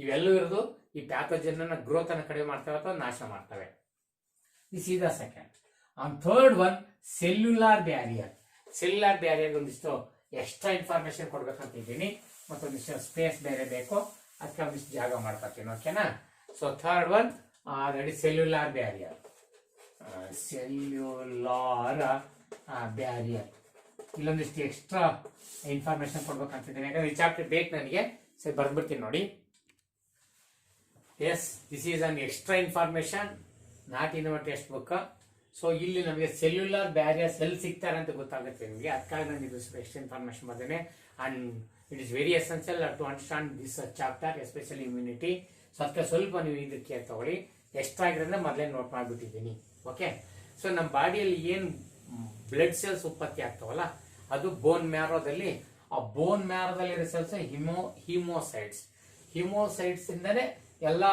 ಇವೆಲ್ಲೂ ಇರೋದು ಈ ಪ್ಯಾಥೋಜನ್ ಗ್ರೋತ್ ಅನ್ನು ಕಡಿಮೆ ಮಾಡ್ತವೆ ಅಥವಾ ನಾಶ ಮಾಡ್ತವೆ. This is the second. On third one, cellular barrier. Cellular barrier ಒಂದಿಷ್ಟು ಎಕ್ಸ್ಟ್ರಾ ಇನ್ಫಾರ್ಮೇಶನ್ ಕೊಡ್ಬೇಕಂತ ಇದ್ದೀನಿ, ಮತ್ತೊಂದಿಷ್ಟು ಸ್ಪೇಸ್ ಬೇರೆ ಬೇಕು, ಅದಕ್ಕೆ ಒಂದಿಷ್ಟು ಜಾಗ ಮಾಡ್ಕೊತೀನಿ. ಓಕೆನಾ? So third one, that is cellular barrier. Cellular barrier. ಇಲ್ಲೊಂದಿಷ್ಟು ಎಕ್ಸ್ಟ್ರಾ ಇನ್ಫಾರ್ಮೇಶನ್ ಕೊಡ್ಬೇಕಂತಿದ್ದೀನಿ, ಯಾಕಂದ್ರೆ ಈ ಚಾಪ್ಟರ್ ಬೇಕು ನನಗೆ. ಸರಿ, ಬರ್ಬಿಡ್ತೀನಿ ನೋಡಿ. Yes, this is an extra information, not in our textbook. So ಇಲ್ಲಿ ನಮಗೆ ಸೆಲ್ಯುಲಾರ್ ಬ್ಯಾರಿಯರ್ಸ್ ಎಲ್ಲಿ ಸಿಗ್ತಾರೆ ಅಂತ ಗೊತ್ತಾಗುತ್ತೆ ನಿಮಗೆ, ಅದಕ್ಕಾಗಿ ನಾನು ಇದು ಎಕ್ಸ್ಟ್ರಾ ಇನ್ಫಾರ್ಮೇಶನ್ ಬರ್ದೇನೆ. And it is very essential to understand this chapter, especially immunity. So ಅದಕ್ಕೆ ಸ್ವಲ್ಪ ನೀವು ಇದಕ್ಕೆ ತಗೊಳ್ಳಿ. ಎಕ್ಸ್ಟ್ರಾ ಆಗಿರೋದ್ರೆ ಮೊದಲೇ ನೋಟ್ ಮಾಡಿಬಿಟ್ಟಿದ್ದೀನಿ. ಓಕೆ. ಸೊ ನಮ್ಮ ಬಾಡಿಯಲ್ಲಿ ಏನು ಬ್ಲಡ್ ಸೆಲ್ಸ್ ಉತ್ಪತ್ತಿ ಆಗ್ತಾವಲ್ಲ, ಅದು ಬೋನ್ ಮ್ಯಾರೋದಲ್ಲಿ, ಆ ಬೋನ್ ಮ್ಯಾರೋದಲ್ಲಿ ಸೆಲ್ಸ್ ಹಿಮೋಸೈಡ್ಸ್. ಹಿಮೋಸೈಡ್ಸ್ ಇಂದನೇ ಎಲ್ಲ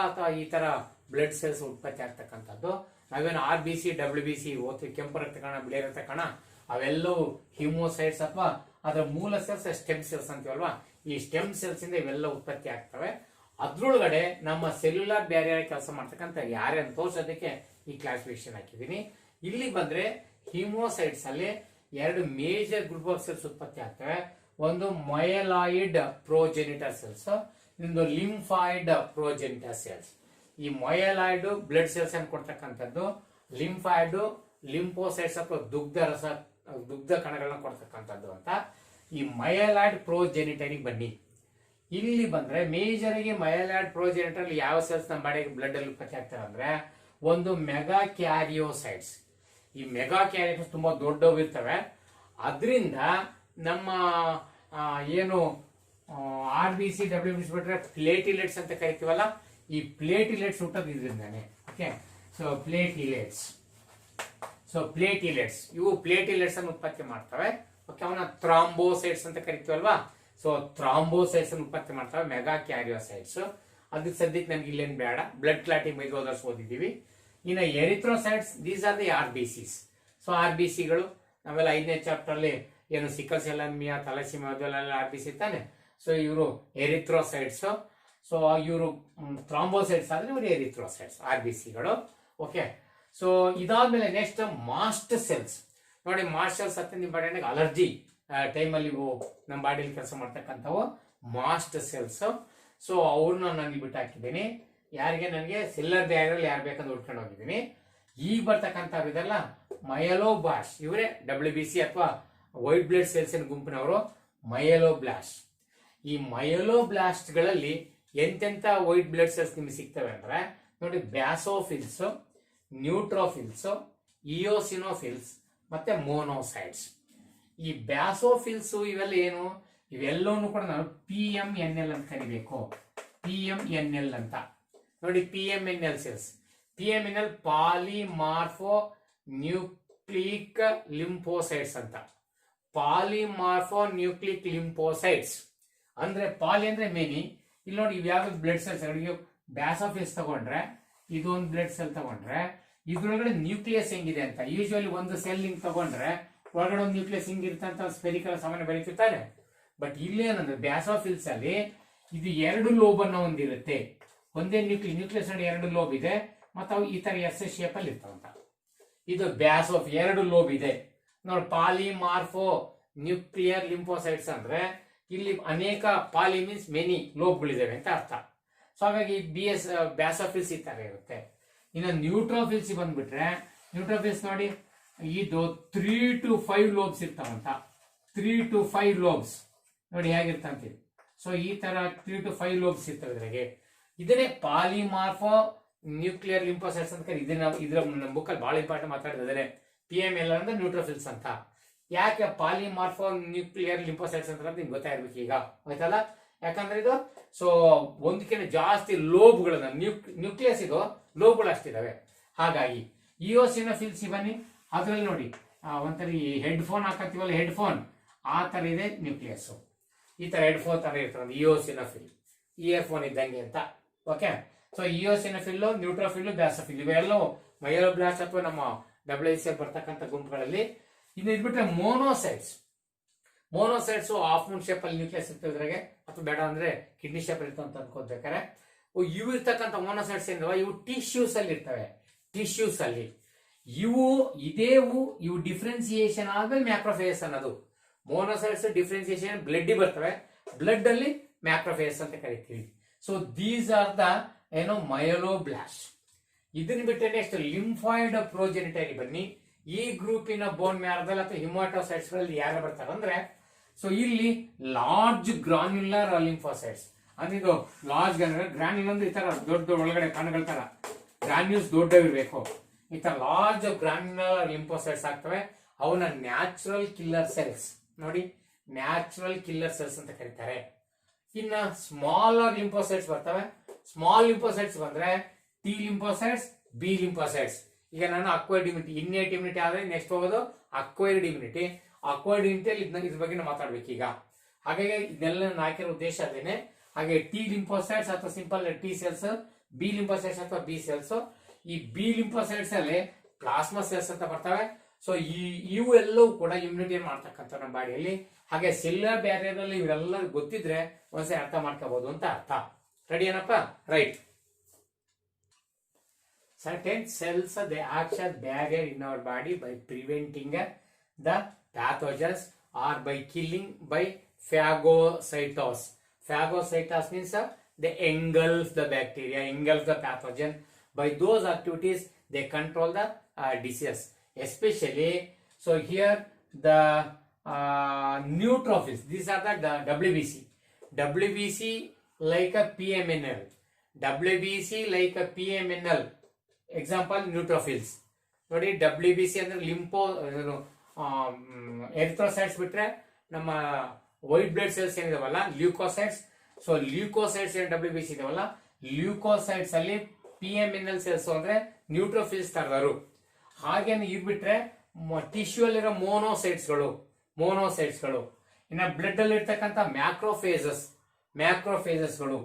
ಈ ತರ ಬ್ಲಡ್ ಸೆಲ್ಸ್ ಉತ್ಪತ್ತಿ ಆಗ್ತಕ್ಕಂಥದ್ದು. ನಾವೇನು RBC WBC ಓದ್ತೀವಿ, ಕೆಂಪು ರಕ್ತ ಕಣ, ಬಿಳಿ ರಕ್ತ ಕಣ, ಅವೆಲ್ಲವೂ ಹಿಮೋಸೈಡ್ಸ್ ಅಥವಾ ಅದರ ಮೂಲ ಸೆಲ್ಸ್ ಸ್ಟೆಮ್ ಸೆಲ್ಸ್ ಅಂತೀವಲ್ವಾ, ಈ ಸ್ಟೆಮ್ ಸೆಲ್ಸ್ ಇಂದ ಇವೆಲ್ಲ ಉತ್ಪತ್ತಿ ಆಗ್ತವೆ. ಅದ್ರೊಳಗಡೆ ನಮ್ಮ ಸೆಲ್ಯುಲಾರ್ ಬ್ಯಾರಿಯರ್ ಕೆಲಸ ಮಾಡ್ತಕ್ಕಂಥ ಯಾರ್ಯಾರು ತೋರ್ಸೋದಕ್ಕೆ ಈ ಕ್ಲಾಸಿಫಿಕೇಶನ್ ಹಾಕಿದ್ದೀನಿ. ಇಲ್ಲಿ ಬಂದ್ರೆ ಹಿಮೋಸೈಡ್ಸ್ ಅಲ್ಲಿ ಎರಡು ಮೇಜರ್ ಗ್ರೂಪ್ ಆಫ್ ಸೆಲ್ಸ್ ಉತ್ಪತ್ತಿ ಆಗ್ತವೆ. ಒಂದು ಮಯಲಾಯಿಡ್ ಪ್ರೋಜೆನಿಟರ್ ಸೆಲ್ಸ್, ಇನ್ನೊಂದು ಲಿಂಫಾಯ್ಡ್ ಪ್ರೋಜೆನಿಟರ್ ಸೆಲ್ಸ್. ಈ ಮಯಲಾಯ್ಡ್ ಬ್ಲಡ್ ಸೆಲ್ಸ್ ಅನ್ನು ಕೊಡ್ತಕ್ಕಂಥದ್ದು, ಲಿಂಫಾಯ್ಡ್ ಲಿಂಫೋಸೈಡ್ಸ್ ಅಥವಾ ದುಗ್ಧ ಕಣಗಳನ್ನ ಕೊಡ್ತಕ್ಕಂಥದ್ದು ಅಂತ. ಈ ಮಯಲಾಯ್ಡ್ ಪ್ರೋಜೆನಿಟರಿಗೆ ಬನ್ನಿ. ಇಲ್ಲಿ ಬಂದ್ರೆ ಮೇಜರ್ ಆಗಿ ಮಯಲಾಯ್ಡ್ ಪ್ರೋಜೆನಿಟರ್ ಯಾವ ಸೆಲ್ಸ್ ನಮ್ಮ ಬಾಡಿಗೆ ಬ್ಲಡ್ ಅಲ್ಲಿ ಉತ್ಪತ್ತಿ ಆಗ್ತವೆ ಅಂದ್ರೆ, ಒಂದು ಮೆಗಾ ಕ್ಯಾರಿಯೋಸೈಡ್ಸ್. ಈ ಮೆಗಾ ಕ್ಯಾರಿಯೋಸೈಡ್ಸ್ ತುಂಬಾ ದೊಡ್ಡವು ಇರ್ತವೆ. ಅದರಿಂದ ನಮ್ಮ ಏನು RBC WBC ಬಿಟ್ರೆ ಪ್ಲೇಟಿಲೆಟ್ಸ್ ಅಂತ ಕರಿತೀವಲ್ಲ, ಈ ಪ್ಲೇಟಿಲೆಟ್ಸ್ ಹುಟ್ಟೋದು ಇದರಿಂದಾನೆ. ಓಕೆ. ಸೊ ಪ್ಲೇಟಿಲೆಟ್ಸ್ ಇವು ಪ್ಲೇಟಿಲೆಟ್ಸ್ ಅನ್ನು ಉತ್ಪತ್ತಿ ಮಾಡ್ತವೆ. ಓಕೆ. ಅವನ್ನ ಥ್ರಾಂಬೋಸೈಡ್ಸ್ ಅಂತ ಕರಿತೀವಲ್ವಾ, ಸೊ ಥ್ರಾಂಬೋಸೈಡ್ಸ್ ಅನ್ನು ಉತ್ಪತ್ತಿ ಮಾಡ್ತವೆ ಮೆಗಾ ಕ್ಯಾರಿಯೋಸೈಡ್ಸ್. ಅದಕ್ಕೆ ಸದ್ಯಕ್ಕೆ ನಮ್ಗೆ ಇಲ್ಲೇನು ಬೇಡ, ಬ್ಲಡ್ ಕ್ಲಾಟಿಂಗ್ ಬಗ್ಗೆ ಓದಿದ್ದೀವಿ. ಇನ್ನು erythrocytes, these are the RBCs. So RBCಗಳು ನಾವೆಲ್ಲ 5ನೇ ಚಾಪ್ಟರ್ ಅಲ್ಲಿ ಏನು ಸಿಕಲ್ ಸೆಲ್ ಅನಿಮಿಯಾ, ಥಾಲಸೀಮಿಯಾ ಅದೆಲ್ಲ RBC ತಾನೆ. ಸೊ ಇವರು ಎರಿಥ್ರೋಸೈಡ್ಸ್. ಸೊ ಇವರು ಥ್ರಾಂಬೋಸೈಡ್ಸ್ ಆದ್ರೆ ಇವರು ಎರಿಥ್ರೋಸೈಡ್ಸ್ RBCಗಳು. ಓಕೆ. ಸೊ ಇದಾದ್ಮೇಲೆ ನೆಕ್ಸ್ಟ್ ಮಾಸ್ಟ್ ಸೆಲ್ಸ್. ನೋಡಿ, ಮಾಸ್ಟ್ ಸೆಲ್ಸ್ ಅಂತ ನಿಮ್ಮ ಬಾಡಿಯಾಗ ಅಲರ್ಜಿ ಟೈಮಲ್ಲಿ ನಮ್ಮ ಬಾಡಿಯಲ್ಲಿ ಕೆಲಸ ಮಾಡ್ತಕ್ಕಂಥವು ಮಾಸ್ಟ್ ಸೆಲ್ಸ್. ಸೊ ಅವ್ರನ್ನ ನಾನು ಇಲ್ಲಿ ಬಿಟ್ಟು ಹಾಕಿದ್ದೀನಿ. ಯಾರಿಗೆ ನನಗೆ ಸೆಲ್ಲರ್ ಬ್ಯಾರಿಯರ್ ಯಾರು ಬೇಕಂತ ಹುಡ್ಕೊಂಡು ಹೋಗಿದ್ದೀನಿ. ಈಗ ಬರ್ತಕ್ಕಂಥವ್ರು ಇದೆಲ್ಲ ಮಯಲೋಬ್ಲಾಸ್ಟ್, ಇವರೇ WBC ಅಥವಾ ವೈಟ್ ಬ್ಲಡ್ ಸೆಲ್ಸ್ ಗುಂಪಿನವರು ಮಯಲೋಬ್ಲಾಸ್ಟ್. ಈ ಮಯಲೋಬ್ಲಾಸ್ಟ್ ಗಳಲ್ಲಿ ಎಂತೆಂತ ವೈಟ್ ಬ್ಲಡ್ ಸೆಲ್ಸ್ ನಿಮ್ಗೆ ಸಿಗ್ತವೆ ಅಂದ್ರೆ ನೋಡಿ, ಬ್ಯಾಸೋಫಿಲ್ಸ್, ನ್ಯೂಟ್ರೋಫಿಲ್ಸ್, ಇಯೋಸಿನೋಫಿಲ್ಸ್ ಮತ್ತೆ ಮೋನೋಸೈಡ್ಸ್. ಈ ಬ್ಯಾಸೋಫಿಲ್ಸ್ ಇವೆಲ್ಲ ಏನು, ಇವೆಲ್ಲವನ್ನೂ ಕೂಡ ನಾವು PMNL ಅಂತ ಕರಿಬೇಕು. PMNL ಅಂತ ನೋಡಿ, PMNL ಸೆಲ್ಸ್. PMNL ಪಾಲಿಮಾರ್ಫೋ ನ್ಯೂಕ್ಲಿಕ್ ಲಿಂಫೋಸೈಡ್ಸ್ ಅಂತ. ಪಾಲಿಮಾರ್ಫೋ ನ್ಯೂಕ್ಲಿಕ್ ಲಿಂಫೋಸೈಡ್ಸ್ ಅಂದ್ರೆ ಪಾಲಿ ಅಂದ್ರೆ ಮೆನಿ. ಇಲ್ಲಿ ನೋಡಿ, ಇವ್ಯಾವ ಬ್ಲಡ್ ಸೆಲ್ಸ್, ಬ್ಯಾಸೋಫಿಲ್ಸ್ ತಗೊಂಡ್ರೆ ಇದೊಂದು ಬ್ಲಡ್ ಸೆಲ್ ತಗೊಂಡ್ರೆ ಇದ್ರೊಳಗಡೆ ನ್ಯೂಕ್ಲಿಯಸ್ ಹೆಂಗಿದೆ ಅಂತ. ಯೂಶುವಲಿ ಒಂದು ಸೆಲ್ ಹಿಂಗ್ ತಗೊಂಡ್ರೆ ಒಳಗಡೆ ಒಂದು ನ್ಯೂಕ್ಲಿಯಸ್ ಹಿಂಗಿರುತ್ತೆ ಅಂತ ಸ್ಪೆರಿಕಲ್ ಸಾಮಾನ್ಯ ಬರೀತಿರ್ತಾರೆ. ಬಟ್ ಇಲ್ಲೇನಂದ್ರೆ ಬ್ಯಾಸೋಫಿಲ್ಸ್ ಅಲ್ಲಿ ಇದು 2 ಲೋಬ್ ಅನ್ನ ಹೊಂದಿರುತ್ತೆ. ಒಂದೇ ನ್ಯೂಕ್ಲಿಯಸ್ ನೋಡಿ 2 ಲೋಬ್ ಇದೆ, ಮತ್ತೆ ಅವು ಈ ತರ S ಶೇಪ್ ಅಲ್ಲಿ ಇರ್ತಾವಂತ. ಇದು ಬ್ಯಾಸೋಫ್ 2 ಲೋಬ್ ಇದೆ ನೋಡಿ. ಪಾಲಿಮಾರ್ಫೋ ನ್ಯೂಕ್ಲಿಯರ್ ಲಿಂಫೋಸೈಟ್ಸ್ ಅಂದ್ರೆ ಇಲ್ಲಿ ಅನೇಕ, ಪಾಲಿ ಮೀನ್ಸ್ ಮೆನಿ ಲೋಬ್ಗಳಿದಾವೆ ಅಂತ ಅರ್ಥ. ಸೊ ಹಾಗಾಗಿ ಬ್ಯಾಸೋಫಿಲ್ಸ್ ಈ ತರ ಇರುತ್ತೆ. ಇನ್ನು ನ್ಯೂಟ್ರೋಫಿಲ್ಸ್ ಬಂದ್ಬಿಟ್ರೆ, ನ್ಯೂಟ್ರೋಫಿಲ್ಸ್ ನೋಡಿ ಇದು 3 to 5 ಲೋಬ್ಸ್ ಇರ್ತಾವಂತ. 3 to 5 ಲೋಬ್ಸ್ ನೋಡಿ ಹೇಗಿರ್ತಂತೀವಿ. ಸೊ ಈ ತರ 3 to 5 ಲೋಬ್ಸ್ ಇರ್ತವೆ ಇದ್ರಾಗೆ. ಇದನ್ನೇ ಪಾಲಿಮಾರ್ಫೋ ನ್ಯೂಕ್ಲಿಯರ್ ಲಿಂಫೋಸೈಟ್ಸ್ ಅಂತ ಕರೀತಾರೆ. ಇದ್ರ ಬುಕ್ಕಲ್ಲಿ ಬಹಳ ಇಂಪಾರ್ಟೆಂಟ್ ಮಾತಾಡಿದ್ರೆ PML ಅಂದ್ರೆ ನ್ಯೂಟ್ರೋಫಿಲ್ಸ್ ಅಂತ. ಯಾಕೆ ಪಾಲಿಮಾರ್ಫೋ ನ್ಯೂಕ್ಲಿಯರ್ ಲಿಂಫೋಸೈಟ್ಸ್ ಅಂತ ನಿಮ್ಗೆ ಗೊತ್ತಾಗಿರ್ಬೇಕು ಈಗ, ಆಯ್ತಲ್ಲ. ಯಾಕಂದ್ರೆ ಇದು ಸೊ ಒಂದಕ್ಕಿಂತ ಜಾಸ್ತಿ ಲೋಬ್ಗಳನ್ನ ನ್ಯೂಕ್ಲಿಯಸ್ ಇದು ಲೋಬ್ಗಳು ಅಷ್ಟಿದಾವೆ. ಹಾಗಾಗಿ ಇಯೋಸಿನೋಫಿಲ್ಸ್ ಬನ್ನಿ, ಅದ್ರಲ್ಲಿ ನೋಡಿ ಒಂಥರ ಹೆಡ್ಫೋನ್ ಹಾಕತ್ತೀವಲ್ಲ, ಹೆಡ್ಫೋನ್ ಆ ತರ ಇದೆ ನ್ಯೂಕ್ಲಿಯಸ್. ಈ ತರ ಹೆಡ್ಫೋನ್ ತರ ಇರ್ತದೆ ಇಯೋಸಿನೋಫಿಲ್, ಇಯರ್ಫೋನ್ ಇದ್ದಂಗೆ ಅಂತ. ಓಕೆ, ಸೊ ಇಯೋಸಿನೋಫಿಲ್, ನ್ಯೂಟ್ರೋಫಿಲ್, ಬ್ಯಾಸೋಫಿಲ್ ಇವೆಲ್ಲವೂ ಮೈಲೋಬ್ಲಾಸ್ಟ್ ಅಥವಾ ನಮ್ಮ WBC ಬರ್ತಕ್ಕಂಥ ಗುಂಪುಗಳಲ್ಲಿ. ಇನ್ನು ಇದ್ಬಿಟ್ರೆ ಮೋನೋಸೈಟ್ಸ್ ಹಾಫ್ ಮೂನ್ ಶೇಪ್ ಅಲ್ಲಿ ನ್ಯೂಕ್ಲಿಯಸ್ ಇರ್ತದ್ರಾಗೆ, ಅಥವಾ ಬೇಡ ಅಂದ್ರೆ ಕಿಡ್ನಿ ಶೇಪ್ ಇರ್ತವೆ ಅಂತ ಅನ್ಕೋಬೇಕಾರೆ. ಇವು ಇರ್ತಕ್ಕಂಥ ಮೋನೋಸೈಟ್ಸ್ ಏನಿದಾವ ಇವು ಟಿಶ್ಯೂಸ್ ಅಲ್ಲಿ ಇರ್ತವೆ. ಟಿಶ್ಯೂಸ್ ಅಲ್ಲಿ ಇವು ಡಿಫ್ರೆನ್ಸಿಯೇಷನ್ ಆದ್ಮೇಲೆ ಮ್ಯಾಕ್ರೋಫೇಸ್ ಅನ್ನೋದು. ಮೋನೋಸೈಟ್ಸ್ ಡಿಫ್ರೆನ್ಸಿಯೇಷನ್ ಬ್ಲಡ್ ಬರ್ತವೆ, ಬ್ಲಡ್ ಅಲ್ಲಿ ಮ್ಯಾಕ್ರೋಫೇಸ್ ಅಂತ ಕರಿತೀವಿ. So these are the myeloblast. ಇದನ್ನ ಬಿಟ್ಟರೆ ನೆಕ್ಸ್ಟ್ ಲಿಂಫಾಯ್ಡ್ ಪ್ರೋಜೆನಿಟರಿ ಬನ್ನಿ. ಈ ಗ್ರೂಪಿನ ಬೋನ್ ಮ್ಯಾರದಲ್ಲಿ ಅಥವಾ ಹಿಮಾಟೋಸೈಟ್ಸ್ ಗಳಲ್ಲಿ ಯಾರು ಬರ್ತಾರೆ ಅಂದ್ರೆ, ಸೊ ಇಲ್ಲಿ ಲಾರ್ಜ್ ಗ್ರಾನ್ಯುಲರ್ ಲಿಂಫೋಸೈಟ್ಸ್ ಅಂದ್ರೆ ಇದು ಲಾರ್ಜ್ ಗ್ರಾನ್ಯುಲರ್ ಅಂದ್ರೆ ಈ ತರ ದೊಡ್ಡ ಒಳಗಡೆ ಕಣಗಳ ತರ ಗ್ರಾನ್ಯೂಲ್ಸ್ ದೊಡ್ಡವಿರ್ಬೇಕು. ಈ ತರ ಲಾರ್ಜ್ ಗ್ರಾನ್ಯುಲರ್ ಲಿಂಫೋಸೈಟ್ಸ್ ಆಗ್ತವೆ. ಅವನ ನ್ಯಾಚುರಲ್ ಕಿಲ್ಲರ್ ಸೆಲ್ಸ್ ನೋಡಿ, ನ್ಯಾಚುರಲ್ ಕಿಲ್ಲರ್ ಸೆಲ್ಸ್ ಅಂತ ಕರೀತಾರೆ. ಇನ್ನ ಸ್ಮಾಲರ್ ಲಿಂಫೋಸೈಟ್ಸ್ ಬರ್ತವೆ. ಸ್ಮಾಲ್ ಲಿಂಫೋಸೈಟ್ಸ್ ಬಂದ್ರೆ ಟಿ ಲಿಂಫೋಸೈಟ್ಸ್, ಬಿ ಲಿಂಫೋಸೈಟ್ಸ್. ಈಗ ನಾನು ಅಕ್ವೈರ್ಡ್ ಇಮ್ಯುನಿಟಿ, ಇನ್ನೇಟ್ ಇಮ್ಯುನಿಟಿ ಆದ್ರೆ ನೆಕ್ಸ್ಟ್ ಹೋಗೋದು ಅಕ್ವೈರ್ಡ್ ಇಮ್ಯುನಿಟಿ. ಅಕ್ವೈರ್ಡ್ ಇಮ್ಯುನಿಟಿ ಇದ್ರ ಬಗ್ಗೆ ಮಾತಾಡ್ಬೇಕು ಈಗ. ಹಾಗಾಗಿ ಇದೆಲ್ಲ ಹಾಕಿರೋ ಉದ್ದೇಶ ಅದೇನೆ. ಹಾಗೆ ಟಿ ಲಿಂಫೋಸೈಟ್ಸ್ ಅಥವಾ simple T cells, B lymphocytes ಅಥವಾ ಬಿ ಸೆಲ್ಸ್. ಈ ಬಿ ಲಿಂಫೋಸೈಟ್ಸ್ ಅಲ್ಲಿ ಪ್ಲಾಸ್ಮಾ ಸೆಲ್ಸ್ ಅಂತ ಬರ್ತವೆ. ಸೊ ಇವು ಎಲ್ಲವೂ ಕೂಡ ಇಮ್ಯುನಿಟಿ ಮಾಡ್ತಕ್ಕಂಥ ನಮ್ಮ ಬಾಡಿಯಲ್ಲಿ. ಹಾಗೆ ಸೆಲ್ಯುಲರ್ ಬ್ಯಾರಿಯರ್ ಅಲ್ಲಿ ಇವೆಲ್ಲ ಗೊತ್ತಿದ್ರೆ ಒಂದ್ಸರಿ ಅರ್ಥ ಮಾಡ್ಕೋಬಹುದು ಅಂತ ಅರ್ಥ. ರೆಡಿ ಏನಪ್ಪ? Right. Certain cells they act as barrier in our body by preventing the pathogens or by killing by phagocytosis. Phagocytosis means they engulf the bacteria, engulf the pathogen. By those activities they control the disease. Especially, so here the neutrophils. These are the WBC. WBC like a PMNL. WBC like a PMNL. Example neutrophils ನೋಡಿ. WBC ಅಂದ್ರೆ ಲಿಂಪೋ ಎರಿಥ್ರೋಸೈಟ್ಸ್ ಬಿಟ್ರೆ ನಮ್ಮ ವೈಟ್ ಬ್ಲಡ್ ಸೆಲ್ಸ್ ಏನಿದಾವಲ್ಲ ಲ್ಯೂಕೋಸೈಟ್ಸ್. ಸೊ ಲ್ಯೂಕೋಸೈಟ್ಸ್ WBC ಇದಾವಲ್ಲ, ಲ್ಯೂಕೋಸೈಟ್ಸ್ ಅಲ್ಲಿ PMNL ಸೆಲ್ಸ್ ಅಂದ್ರೆ ನ್ಯೂಟ್ರೋಫಿಲ್ಸ್ ತರದರು. ಹಾಗೇನೆ ಇದ್ಬಿಟ್ರೆ ಟಿಶ್ಯೂ ಅಲ್ಲಿರೋ ಮೋನೋಸೈಟ್ಸ್ಗಳು. ಇನ್ನ ಬ್ಲಡ್ ಅಲ್ಲಿ ಇರ್ತಕ್ಕಂಥ ಮ್ಯಾಕ್ರೋಫೇಸಸ್ಗಳು.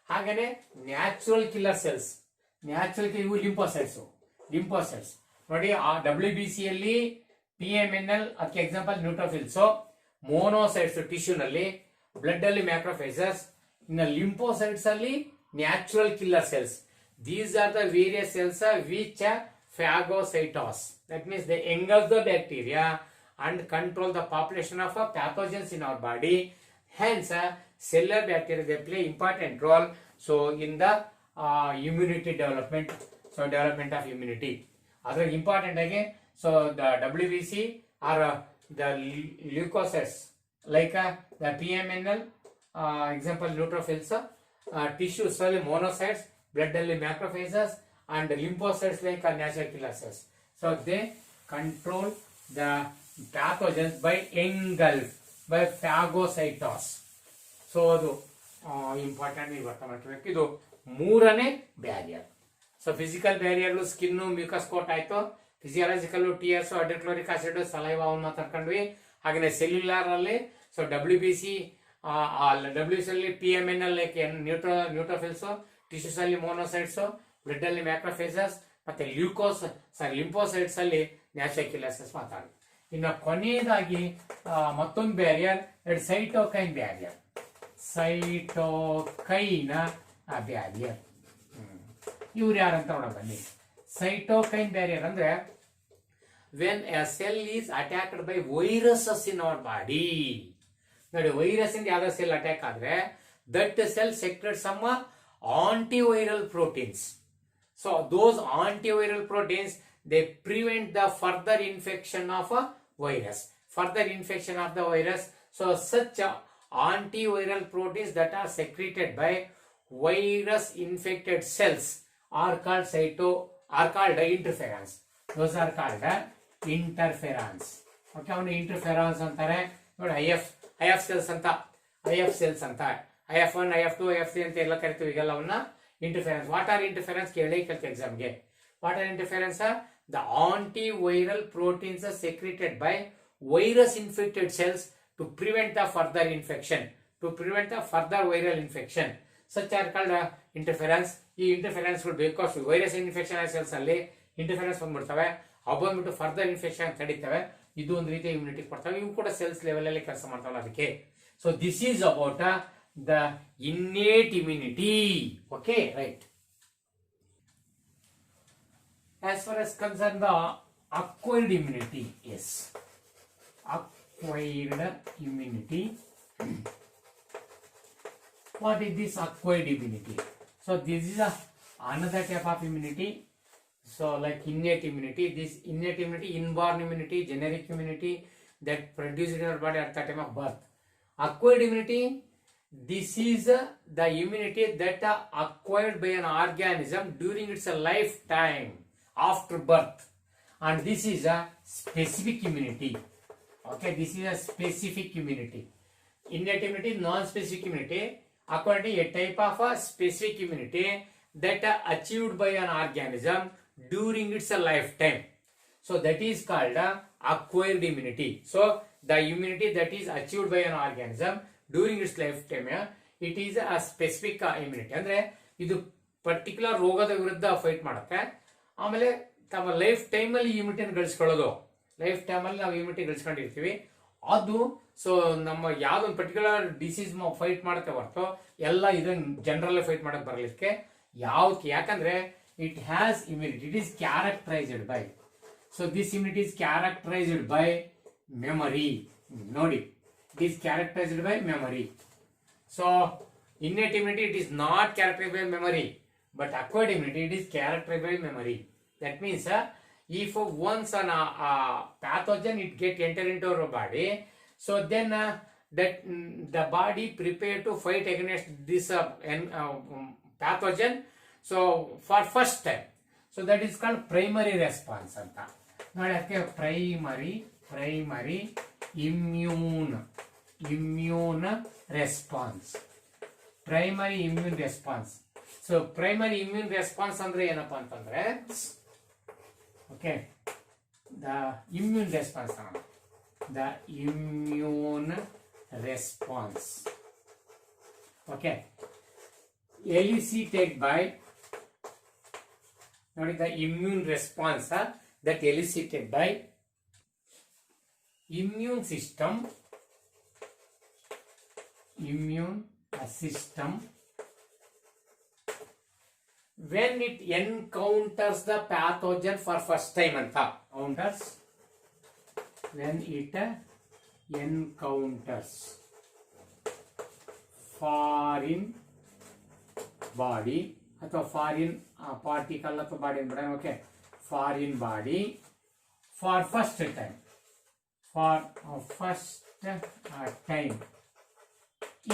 ಹಾಗೇನೆ ನ್ಯಾಚುರಲ್ ಕಿಲ್ಲರ್ ಸೆಲ್ಸ್, ಇವು ಲಿಂಫೋಸೈಟ್ಸ್ ನೋಡಿ. ಆ WBC ಅಲ್ಲಿ PMNL ಅದಕ್ಕೆ ಎಕ್ಸಾಂಪಲ್ ನ್ಯೂಟ್ರೋಫಿಲ್ಸ್. ಮೋನೋಸೈಟ್ಸ್ ಟಿಶ್ಯೂ ನಲ್ಲಿ, ಬ್ಲಡ್ ಅಲ್ಲಿ ಮ್ಯಾಕ್ರೋಫೇಸಸ್. ಇನ್ನು ಲಿಂಫೋಸೈಟ್ಸ್ ಅಲ್ಲಿ natural killer cells. These are the various cells which phagocytosis. That means they engulf the bacteria and control the population of pathogens in our body. Hence, cellular bacteria they play important role. So in the immunity development, so development of immunity. Other important again, so the WBC or the leukocytes like the PMNL, example neutrophils, tissues only monocytes, blood only macrophages, and lymphocytes like natural killer cells. So they control the pathogens by engulf, by phagocytosis. So ಅದು ಇಂಪಾರ್ಟೆಂಟ್ ನೀವು ಅರ್ಥ ಮಾಡ್ಕೋಬೇಕು. ಇದು ಮೂರನೇ barrier. So physical barrier skin, mucus coat ಆಯ್ತು. Physiological tears, hydrochloric acid, saliva ಅವನ್ನ ಮಾತಾಡ್ಕೊಂಡ್ವಿ. ಹಾಗೆ ಸೆಲ್ಯುಲಾರ್ ಅಲ್ಲಿ ಸೊ WBC ಅಲ್ಲಿ PMNL ಲೈಕ್ ನ್ಯೂಟ್ರೋಫಿಲ್ಸ್, ಟಿಶ್ಯೂಸ್ ಅಲ್ಲಿ ಮೋನೋಸೈಟ್ಸ್, ಬ್ಲಡ್ ಅಲ್ಲಿ ಮ್ಯಾಕ್ರೋಫೇಸಸ್, ಮತ್ತೆ ಲಿಂಫೋಸೈಟ್ಸ್ ಅಲ್ಲಿ ನ್ಯಾಚುರಲ್ ಕಿಲ್ಲರ್ಸ್ ಮಾತಾಡಿ. ಇನ್ನು ಕೊನೆಯದಾಗಿ ಮತ್ತೊಂದು ಬ್ಯಾರಿಯರ್, ಸೈಟೋಕೈನ್ ಬ್ಯಾರಿಯರ್. ಬ್ಯಾರಿಯರ್ ಇವ್ರು ಯಾರಂತ ನೋಡ ಬನ್ನಿ. ಸೈಟೋಕೈನ್ ಬ್ಯಾರಿಯರ್ ಅಂದ್ರೆ when a cell is attacked by viruses in our body. ನೋಡಿ, ವೈರಸ್ ಇಂದ ಯಾವ್ದೋ ಸೆಲ್ ಅಟ್ಯಾಕ್ ಆದ್ರೆ that cell secrete some antiviral proteins. So those antiviral proteins, they prevent the further infection of a virus. Further infection of the virus. So such antiviral proteins that are secreted by virus infected cells are called interferons. Those are called interferons. Okay, ಅವನು interferons ಅಂತಾರೆ ನೋಡಿ. IF cells ಅಂತ, IF1, IF2, IF3 ಅಂತ ಎಲ್ಲ ಕರಿತೀವಿ. ಈಗೆಲ್ಲ ಅವನ್ನ interferons. What are interferons? ಕೇಳಿ ಕಲಿತ ಎಕ್ಸಾಮ್ಗೆ. What are interferons? The antiviral proteins are secreted by virus infected cells to prevent the further infection, to prevent the further viral infection. Such are called interferons. ಈ interferons because virus infection cells ಅಲ್ಲಿ interferons ಬಂದ್ಬಿಡ್ತವೆ. ಅವು ಬಂದ್ಬಿಟ್ಟು ಫರ್ದರ್ ಇನ್ಫೆಕ್ಷನ್ ತಡೀತವೆ. ಇದು ಒಂದು ರೀತಿಯ ಇಮ್ಯುನಿಟಿ ಕೊಡ್ತವೆ. ಇವು ಕೂಡ ಸೆಲ್ಸ್ ಲೆವೆಲ್ ಅಲ್ಲಿ ಕೆಲಸ ಮಾಡ್ತಾವಲ್ಲ ಅದಕ್ಕೆ. So this is about the innate immunity. Okay, right. As far as concerned the acquired immunity, yes, acquired immunity. What is this acquired immunity? So this is another type of immunity. So like innate immunity, this innate immunity, inborn immunity, generic immunity that produced in our body at the time of birth. Acquired immunity, this is the immunity that acquired by an organism during its lifetime after birth, and this is a specific immunity. Okay, this is a specific immunity. Innate immunity, non-specific immunity. Acquired a type of a specific immunity that achieved by an organism during its lifetime. So that is called acquired immunity. So the immunity that is achieved by an organism during its lifetime, it is a specific immunity. ಅಂದ್ರೆ ಇದು ಪರ್ಟಿಕ್ಯುಲರ್ ರೋಗದ ವಿರುದ್ಧ ಫೈಟ್ ಮಾಡುತ್ತೆ. ಆಮೇಲೆ ತಮ್ಮ ಲೈಫ್ ಟೈಮ್ ಅಲ್ಲಿ ಇಮ್ಯುನಿಟಿಯನ್ನು ಗಳಿಸ್ಕೊಳ್ಳೋದು. ಲೈಫ್ ಟೈಮ್ ಅಲ್ಲಿ ನಾವು ಇಮ್ಯುನಿಟಿ ಗಳಿಸ್ಕೊಂಡಿರ್ತೀವಿ. ಅದು ಸೊ ನಮ್ಮ ಯಾವ್ದೊಂದು ಪರ್ಟಿಕ್ಯುಲರ್ ಡಿಸೀಸ್ ಫೈಟ್ ಮಾಡುತ್ತೆ ಹೊರತು ಎಲ್ಲ ಇದನ್ನ ಜನರಲ್ ಫೈಟ್ ಮಾಡಕ್ ಬರಲಿಕ್ಕೆ ಯಾಕಂದ್ರೆ it has immunity. It is characterised by. So this immunity is characterised by memory. ನೋಡಿ, it is characterized by memory. So innate immunity, it is not characterized by memory, but acquired immunity, it is characterized by memory. That means if once an pathogen it get enter into our body, so then that the body prepare to fight against this pathogen, so for first time. So that is called primary response anta. ನೋಡಿ ಅದಕ್ಕೆ primary immune response. Primary immune response. So primary immune response ಅಂದ್ರೆ ಏನಪ್ಪ ಅಂತಂದ್ರೆ, okay, the immune response, the immune response, okay, elicited by, ನೋಡಿ, the immune response that elicited by immune system when it encounters the pathogen for first time anta. When it encounters foreign body ಅಥವಾ foreign particle ಅಥವಾ body ಅಂತ ಬಿಡೋಣ. Okay, foreign body for first time,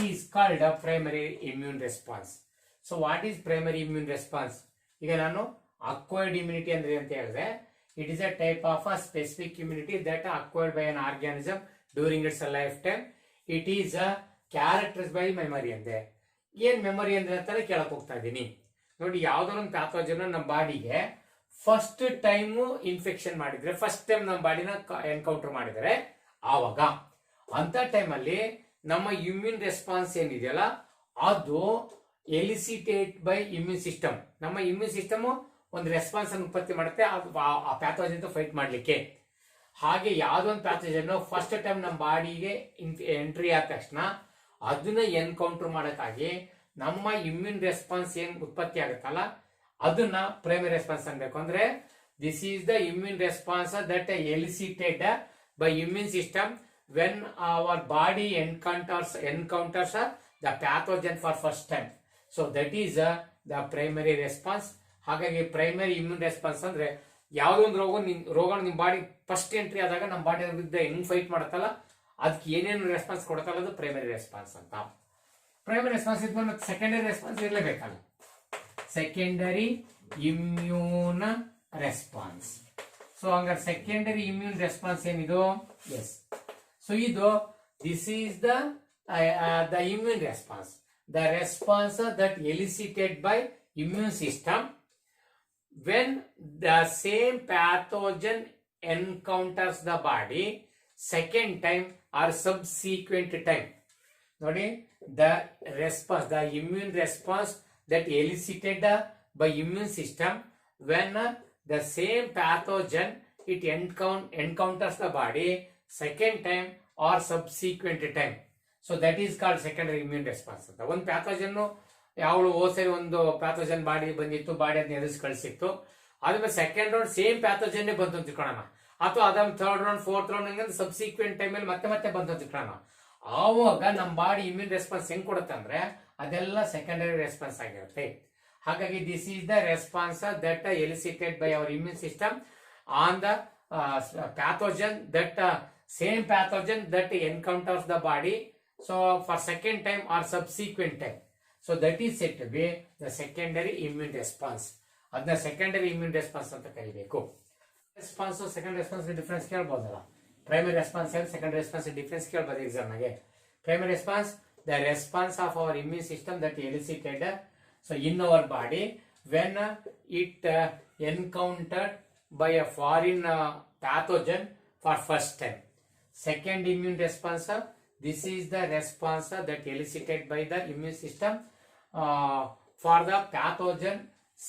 is called a primary immune response. So what is primary immune response? ಈಗ ನಾನು acquired immunity ಅಂದ್ರೆ ಅಂತ ಹೇಳಿದ್ರೆ, it is a type of a specific immunity that acquired by an organism during its lifetime. It is characterized by memory. ಅಂದೆ ಏನ್ ಮೆಮೊರಿ ಅಂದ್ರೆ ಅಂತಾನೆ ಕೇಳಕ್ ಹೋಗ್ತಾ ಇದ್ದೀನಿ. ನೋಡಿ, ಯಾವ್ದಾರ ಒಂದು ಪ್ಯಾಥೋಜನ್ ನಮ್ಮ ಬಾಡಿಗೆ ಫಸ್ಟ್ ಟೈಮ್ ಇನ್ಫೆಕ್ಷನ್ ಮಾಡಿದ್ರೆ, ಫಸ್ಟ್ ಟೈಮ್ ನಮ್ಮ ಬಾಡಿನ ಎನ್ಕೌಂಟರ್ ಮಾಡಿದರೆ, ಆವಾಗ ಅಂತ ಟೈಮಲ್ಲಿ ನಮ್ಮ ಇಮ್ಯೂನ್ ರೆಸ್ಪಾನ್ಸ್ ಏನಿದೆಯಲ್ಲ ಅದು ಎಲಿಸಿಟೇಟ್ ಬೈ ಇಮ್ಯೂನ್ ಸಿಸ್ಟಮ್. ನಮ್ಮ ಇಮ್ಯೂನ್ ಸಿಸ್ಟಮ್ ಒಂದು ರೆಸ್ಪಾನ್ಸ್ ಅನ್ನು ಉತ್ಪತ್ತಿ ಮಾಡುತ್ತೆ ಆ ಪ್ಯಾಥೋಜನ್ ಫೈಟ್ ಮಾಡ್ಲಿಕ್ಕೆ. ಹಾಗೆ ಯಾವ್ದೋ ಒಂದು ಪ್ಯಾಥೋಜನ್ ಫಸ್ಟ್ ಟೈಮ್ ನಮ್ಮ ಬಾಡಿಗೆ ಎಂಟ್ರಿ ಆದ ತಕ್ಷಣ ಅದನ್ನ ಎನ್ಕೌಂಟರ್ ಮಾಡಕ್ಕಾಗಿ ನಮ್ಮ ಇಮ್ಯೂನ್ ರೆಸ್ಪಾನ್ಸ್ ಏನ್ ಉತ್ಪತ್ತಿ ಆಗುತ್ತಲ್ಲ ಅದನ್ನ ಪ್ರೈಮರಿ ರೆಸ್ಪಾನ್ಸ್ ಅನ್ಬೇಕು. ಅಂದ್ರೆ this is the immune response that elicited by immune system when our body encounters the pathogen for first time. So that is the primary response. ಹಾಗಾಗಿ ಪ್ರೈಮರಿ ಇಮ್ಯೂನ್ ರೆಸ್ಪಾನ್ಸ್ ಅಂದ್ರೆ ಯಾವುದೋ ಒಂದು ರೋಗ ನಿಮ್ಮ ಬಾಡಿ ಫಸ್ಟ್ ಎಂಟ್ರಿ ಆದಾಗ ನಮ್ಮ ಬಾಡಿ ವಿರುದ್ಧ ಹೆಂಗ್ ಫೈಟ್ ಮಾಡುತ್ತಲ್ಲ ಅದಕ್ಕೆ ಏನೇನು ರೆಸ್ಪಾನ್ಸ್ ಕೊಡುತ್ತಲ್ಲ ಅದು ಪ್ರೈಮರಿ ರೆಸ್ಪಾನ್ಸ್ ಅಂತ. ಪ್ರೈಮರಿ ರೆಸ್ಪಾನ್ಸ್ ಇದ್ಮೇಲೆ ಮತ್ತೆ ಸೆಕೆಂಡರಿ ರೆಸ್ಪಾನ್ಸ್ ಇರಲೇಬೇಕಲ್ಲ. Secondary immune response. ಸೊ ಹಂಗಾರೆ ಸೆಕೆಂಡರಿ ಇಮ್ಯೂನ್ ರೆಸ್ಪಾನ್ಸ್ ಏನಿದು? ಎಸ್. ಸೊ ಇದು this is the immune response, the response that elicited by immune system when the same pathogen encounters the body second time or subsequent time. ನೋಡಿ, the response, the immune response that elicited by immune system when the same pathogen it encounters the body second time or subsequent time. So that is called secondary immune response ಅಂತ. ಒಂದು ಪ್ಯಾಥೋಜನ್ ಯಾವಳು ಸರಿ ಒಂದು ಪ್ಯಾಥೋಜನ್ ಬಾಡಿ ಬಂದಿತ್ತು, ಬಾಡಿ ಅದನ್ನ ಎದುರಿಸಿ ಕಳಿಸಿತ್ತು, ಆದ್ಮೇಲೆ ಸೆಕೆಂಡ್ ರೌಂಡ್ ಸೇಮ್ ಪ್ಯಾಥೋಜನ್ ಬಂತು ಅಂತ ತಿಳ್ಕೊಳ್ಳೋಣ, ಅಥವಾ ಅದ ಥರ್ಡ್ ರೌಂಡ್ ಫೋರ್ತ್ ರೌಂಡ್ ಹಂಗಂದ್ರೆ ಸಬ್ಸಿಕ್ವೆಂಟ್ ಟೈಮಲ್ಲಿ ಮತ್ತೆ ಬಂತು ಅಂತ ತಿಳ್ಕೊಳ್ಳೋಣ. ಆವಾಗ ನಮ್ಮ ಬಾಡಿ ಇಮ್ಯೂನ್ ರೆಸ್ಪಾನ್ಸ್ ಹೆಂಗ್ ಕೊಡುತ್ತೆ ಅಂದ್ರೆ ಅದೆಲ್ಲ ಸೆಕೆಂಡರಿ ರೆಸ್ಪಾನ್ಸ್ ಆಗಿರುತ್ತೆ. ಹಾಗಾಗಿ this is the response that elicited by our immune system on the pathogen that same pathogen that encounters the body so for second time or subsequent time. So that is said to be the secondary immune response. ಅದನ್ನ secondary immune response ಅಂತ ಕರಿಬೇಕು. ರೆಸ್ಪಾನ್ಸ್ ಸೆಕೆಂಡ್ ರೆಸ್ಪಾನ್ಸ್ ಡಿಫರೆನ್ಸ್ ಕೇಳಬಹುದಲ್ಲ. Primary response and secondary response difference ಕೇಳಬಹುದು ಎಕ್ಸಾಮ್ ಗೆ. Primary response, the response of our immune system that elicited so in our body when it encountered by a foreign pathogen for first time. Second immune response, this is the response that elicited by the immune system for the pathogen,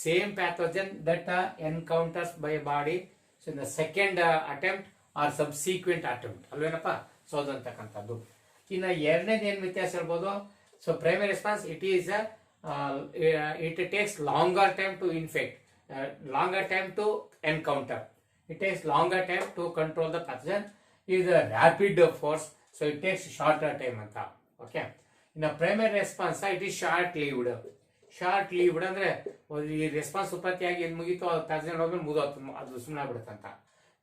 same pathogen that encounters by a body so in the second attempt or subsequent attempt. ಅಲ್ವೇನಪ್ಪ? ಸೊ ಅದಂತಕ್ಕಂಥದ್ದು. ಇನ್ನು ಎರಡನೇದು ಏನು ವ್ಯತ್ಯಾಸ ಹೇಳ್ಬೋದು? So primary response it takes longer time to infect, longer time to encounter, it takes longer time to control the pathogen. It is a rapid force, so it takes shorter time ಅಂತ. ಓಕೆ. ಇನ್ನು primary response it is short lived. Short lived ಅಂದ್ರೆ ಈ ರೆಸ್ಪಾನ್ಸ್ ಉತ್ಪತ್ತಿಯಾಗಿ ಏನು ಮುಗೀತು ಅದು ಪ್ಯಾಥೋಜನ್ ಹೋದ್ಮೇಲೆ ಮುಗಿದೋತು, ಅದು ಸುಮ್ಮನೆ ಆಗ್ಬಿಡುತ್ತಂತ.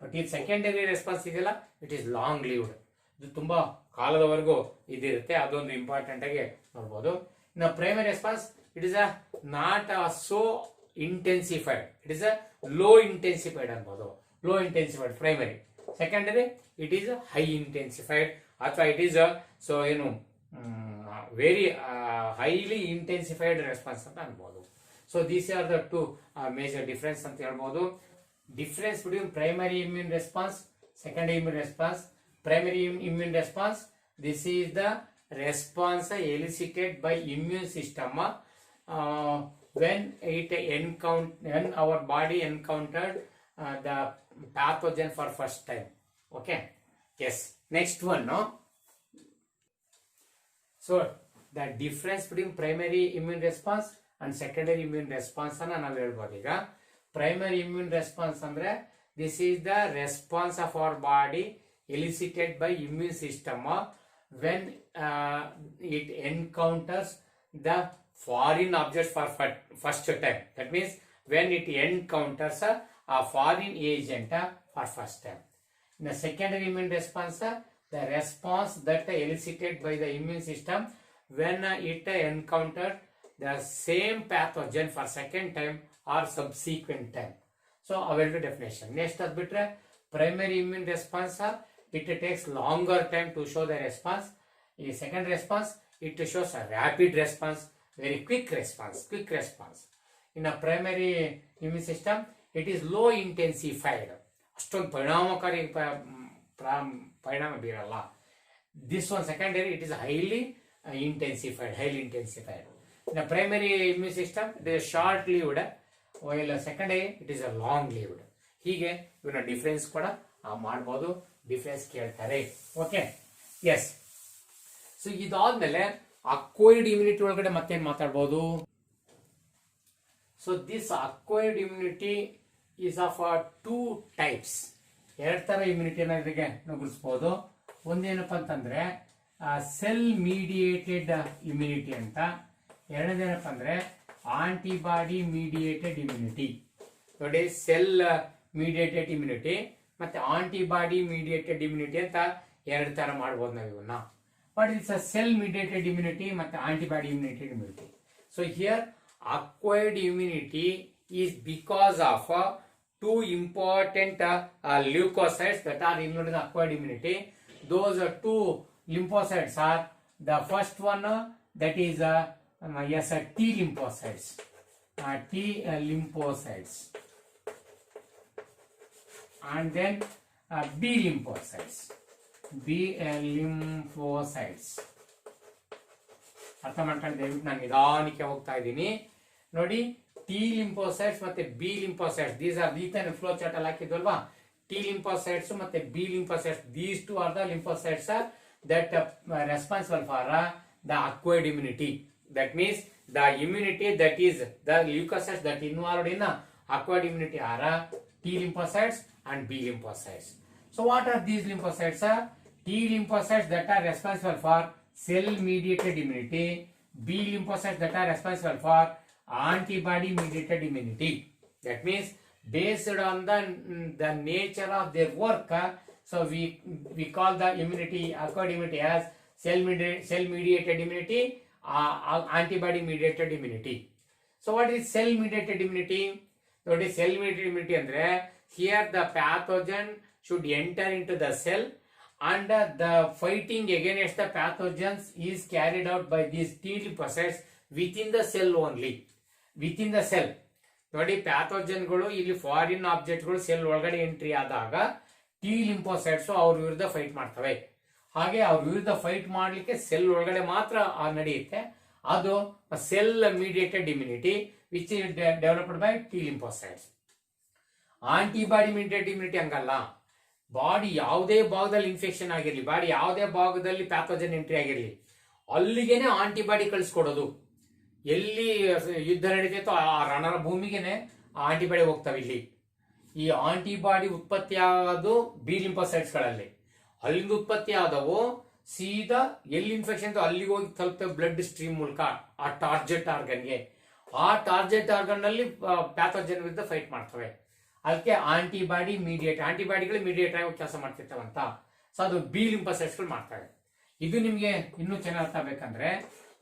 ಬಟ್ ಈ ಸೆಕೆಂಡರಿ ರೆಸ್ಪಾನ್ಸ್ ಇದೆಯಲ್ಲ ಇಟ್ ಈಸ್ ಲಾಂಗ್ ಲೀವ್ಡ್, ಇದು ತುಂಬಾ ಕಾಲದವರೆಗೂ ಇದಿರುತ್ತೆ. ಅದೊಂದು ಇಂಪಾರ್ಟೆಂಟ್ ಆಗಿ ನೋಡ್ಬೋದು. ಇನ್ನು primary response it is not so intensified, it is low intensified ಅನ್ಬೋದು. Low intensified primary. Secondary it is high intensified ಅಥವಾ ಇಟ್ ಈಸ್ ಸೊ ಏನು ವೆರಿ ಹೈಲಿ ಇಂಟೆನ್ಸಿಫೈಡ್ ರೆಸ್ಪಾನ್ಸ್ ಅಂತ ಅನ್ಬೋದು. So these are the two major difference ಅಂತ ಹೇಳ್ಬೋದು. Difference between primary immune response, secondary immune response. Primary immune response, this is the response elicited by immune system when our body encountered the pathogen for first time. Okay, yes. Next one, no. So the difference between primary immune response and secondary immune response ಅನ್ನ ನಾವು ಹೇಳ್ಬೋದು. ಈಗ primary immune response ಅಂದ್ರೆ this is the response of our body elicited by immune system when it encounters the foreign objects for first time. That means when it encounters a foreign agent for first time. In the secondary immune response, the response that elicited by the immune system when it encountered the same pathogen for second time or subsequent time. So our definition. Next as bitre primary immune response, it takes longer time to show the response. In second response, it shows a rapid response, very quick response. In a primary immune system, it is low intensified. ಅಷ್ಟೊಂದು ಪರಿಣಾಮಕಾರಿ ಪರಿಣಾಮ ಬೀರಲ್ಲ. This one secondary, it is highly intensified. In a primary immune system, it is short lived, while secondary, it is a long lived. ಹೀಗೆ ಇವನ್ನ ಡಿಫರೆನ್ಸ್ ಕೂಡ ಮಾಡ್ಬೋದು. ಡಿಫರೆನ್ಸ್ ಕೇಳ್ತಾರೆ. Okay, yes. ಸೊ ಇದಾದ್ಮೇಲೆ ಅಕ್ವೈರ್ಡ್ ಇಮ್ಯುನಿಟಿ ಒಳಗಡೆ ಮತ್ತೇನ್ ಮಾತಾಡ್ಬೋದು? So this acquired immunity is of 2 types. 2 ತರ ಇಮ್ಯುನಿಟಿನ ಇದಕ್ಕೆ ನಾವು ಗುರುತಿಸಬಹುದು. ಒಂದೇನಪ್ಪ ಅಂತಂದ್ರೆ ಸೆಲ್ ಮೀಡಿಯೇಟೆಡ್ ಇಮ್ಯುನಿಟಿ ಅಂತ, ಎರಡನೇದೇನಪ್ಪ ಅಂದ್ರೆ ಆಂಟಿಬಾಡಿ ಮೀಡಿಯೇಟೆಡ್ ಇಮ್ಯುನಿಟಿ. ನೋಡಿ, ಸೆಲ್ ಮೀಡಿಯೇಟೆಡ್ ಇಮ್ಯುನಿಟಿ ಮತ್ತೆ ಆಂಟಿಬಾಡಿ ಮೀಡಿಯೇಟೆಡ್ ಇಮ್ಯುನಿಟಿ ಅಂತ ಎರಡು ತರ ಮಾಡ್ಬೋದು ನಾವು ಇವನ್ನ. But it's a cell mediated immunity ಮತ್ತೆ antibody immunity immunity. So here acquired immunity is because of two important leukocytes that are included in acquired immunity. Those two lymphocytes are the first one that is T lymphocytes. T lymphocytes, and then B lymphocytes. B lymphocytes. ಅರ್ಥ ಮಾಡ್ಕೊಂಡು ದಯವಿಟ್ಟು ನಾನು ನಿಧಾನಕ್ಕೆ ಹೋಗ್ತಾ ಇದ್ದೀನಿ. ನೋಡಿ, ಟಿ ಲಿಂಫೋಸೈಟ್ಸ್ ಮತ್ತೆ ಬಿ ಲಿಂಫೋಸೈಟ್ಸ್, ದೀಸ್ ಆರ್ ಈ ತರ ಫ್ಲೋ ಚಾರ್ಟ್ ಅಲ್ಲಿ ಹಾಕಿದ್ವಲ್ವಾ, ಟಿ ಲಿಂಫೋಸೈಟ್ಸ್ ಮತ್ತೆ B lymphocytes, these two R the lymphocytes that responsible for the acquired immunity. That means the immunity that is the leukocytes that involved in acquired immunity are T lymphocytes and B lymphocytes. So what are these lymphocytes? T lymphocytes that are responsible for cell mediated immunity, B lymphocytes that are responsible for antibody mediated immunity. That means based on the nature of their work, so we call the immunity, acquired immunity, as cell mediated immunity, antibody mediated immunity. So what is cell mediated immunity? What is cell mediated immunity andre, here the pathogen should enter into the cell and the fighting against the pathogens is carried out by these T lymphocytes within the cell only. Within the cell. ನೋಡಿ, ಪ್ಯಾಥೋಜನ್ಗಳು ಇಲ್ಲಿ ಫಾರಿನ್ ಆಬ್ಜೆಕ್ಟ್ಗಳು ಸೆಲ್ ಒಳಗಡೆ ಎಂಟ್ರಿ ಆದಾಗ ಟಿ ಲಿಂಫೋಸೈಟ್ಸ್ ಅವ್ರ ವಿರುದ್ಧ ಫೈಟ್ ಮಾಡ್ತವೆ. ಹಾಗೆ ಅವ್ರ ವಿರುದ್ಧ ಫೈಟ್ ಮಾಡ್ಲಿಕ್ಕೆ ಸೆಲ್ ಒಳಗಡೆ ಮಾತ್ರ ನಡೆಯುತ್ತೆ. ಅದು cell mediated immunity which is developed by T lymphocytes. Antibody mediated immunity ಹಂಗಲ್ಲ. ಬಾಡಿ ಯಾವುದೇ ಭಾಗದಲ್ಲಿ ಇನ್ಫೆಕ್ಷನ್ ಆಗಿರ್ಲಿ, ಬಾಡಿ ಯಾವುದೇ ಭಾಗದಲ್ಲಿ ಪ್ಯಾಥೋಜನ್ ಎಂಟ್ರಿ ಆಗಿರ್ಲಿ, ಅಲ್ಲಿಗೆನೆ ಆಂಟಿಬಾಡಿ ಕಳಿಸ್ಕೊಡೋದು. ಎಲ್ಲಿ ಯುದ್ಧ ನಡೀತೈತೋ ಆ ರಣರ ಭೂಮಿಗೆನೆ ಆಂಟಿಬಾಡಿ ಹೋಗ್ತವೆ. ಇಲ್ಲಿ ಈ ಆಂಟಿಬಾಡಿ ಉತ್ಪತ್ತಿ ಆಗೋದು ಬಿ ಲಿಂಫೋಸೈಟ್ಸ್ ಗಳಲ್ಲಿ. ಅಲ್ಲಿಂದ ಉತ್ಪತ್ತಿ ಆದವು ಸೀದಾ ಎಲ್ಲಿ ಇನ್ಫೆಕ್ಷನ್ ಅಲ್ಲಿಗೆ ಹೋಗಿ ತಲುಪ್ತವೆ ಬ್ಲಡ್ ಸ್ಟ್ರೀಮ್ ಮೂಲಕ ಆ ಟಾರ್ಗೆಟ್ ಆರ್ಗನ್ಗೆ. ಆ ಟಾರ್ಗೆಟ್ ಆರ್ಗನ್ ನಲ್ಲಿ ಪ್ಯಾಥೋಜನ್ ವಿರುದ್ಧ ಫೈಟ್ ಮಾಡ್ತವೆ. ಅದಕ್ಕೆ ಆಂಟಿಬಾಡಿಗಳು ಮೀಡಿಯೇಟ್ ಆಗಿ ಕೆಲಸ ಮಾಡ್ತಿರ್ತವಂತ. ಸೊ ಅದು ಬಿ ಲಿಂಫೋಸೈಟ್ಸ್ ಗಳು ಮಾಡ್ತವೆ. ಇದು ನಿಮ್ಗೆ ಇನ್ನೂ ಚೆನ್ನಾಗಿ ಅರ್ಥ ಆಗ್ಬೇಕಂದ್ರೆ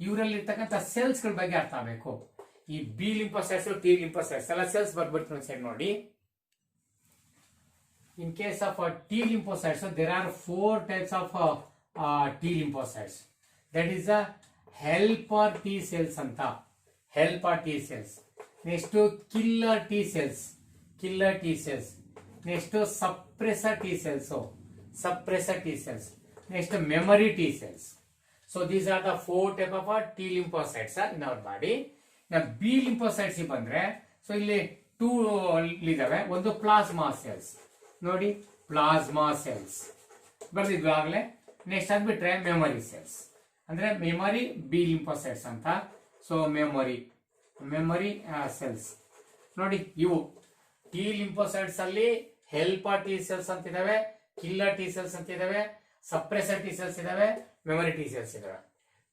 ಇವರಲ್ಲಿ ಇರ್ತಕ್ಕಂಥ ಸೆಲ್ಸ್ ಗಳ ಬಗ್ಗೆ ಅರ್ಥ ಆಗಬೇಕು. ಈ ಬಿ ಲಿಂಫೋಸೈಟ್ಸ್, ಟಿ ಲಿಂಫೋಸೈಟ್ಸ್ ಎಲ್ಲ ಸೆಲ್ಸ್ ಬರ್ಬಿಟ್ಟು ಸೈಡ್ ನೋಡಿ. In case of T lymphocytes, there are 4 types of T lymphocytes. That is a helper T cells anta. Helper T cells. Next to killer T cells. Killer T cells. Next to suppressor T cells. So suppressor T cells. Next to memory T cells. So these are the 4 type of T lymphocytes in our body. Now B lymphocytes ಬಂದ್ರೆ, so ಇಲ್ಲಿ 2 ಇದಾವೆ. ಒಂದು ಪ್ಲಾಸ್ಮಾ ಸೆಲ್ಸ್ ನೋಡಿ, ಪ್ಲಾಸ್ಮಾ ಸೆಲ್ಸ್ ಬರ್ದಿದ್ವಿ ಆಗ್ಲೇ. ನೆಕ್ಸ್ಟ್ ಆಗ್ಬಿಟ್ರೆ ಮೆಮೊರಿ ಸೆಲ್ಸ್ ಅಂದ್ರೆ ಮೆಮೊರಿ ಬಿ ಲಿಂಫೋಸೈಟ್ಸ್ ಅಂತ. ಸೊ ಮೆಮೊರಿ ಸೆಲ್ಸ್ ನೋಡಿ, ಇವು ಟಿ ಲಿಂಫೋಸೈಟ್ಸ್ ಅಲ್ಲಿ ಹೆಲ್ಪರ್ ಟಿ ಸೆಲ್ಸ್ ಅಂತ ಇದಾವೆ, ಕಿಲ್ಲರ್ ಟಿ ಸೆಲ್ಸ್ ಅಂತ ಇದಾವೆ, ಸಪ್ರೆಸರ್ ಟಿ ಸೆಲ್ಸ್ ಇದಾವೆ, ಮೆಮೊರಿ ಟಿ ಸೆಲ್ಸ್ ಇದಾವೆ.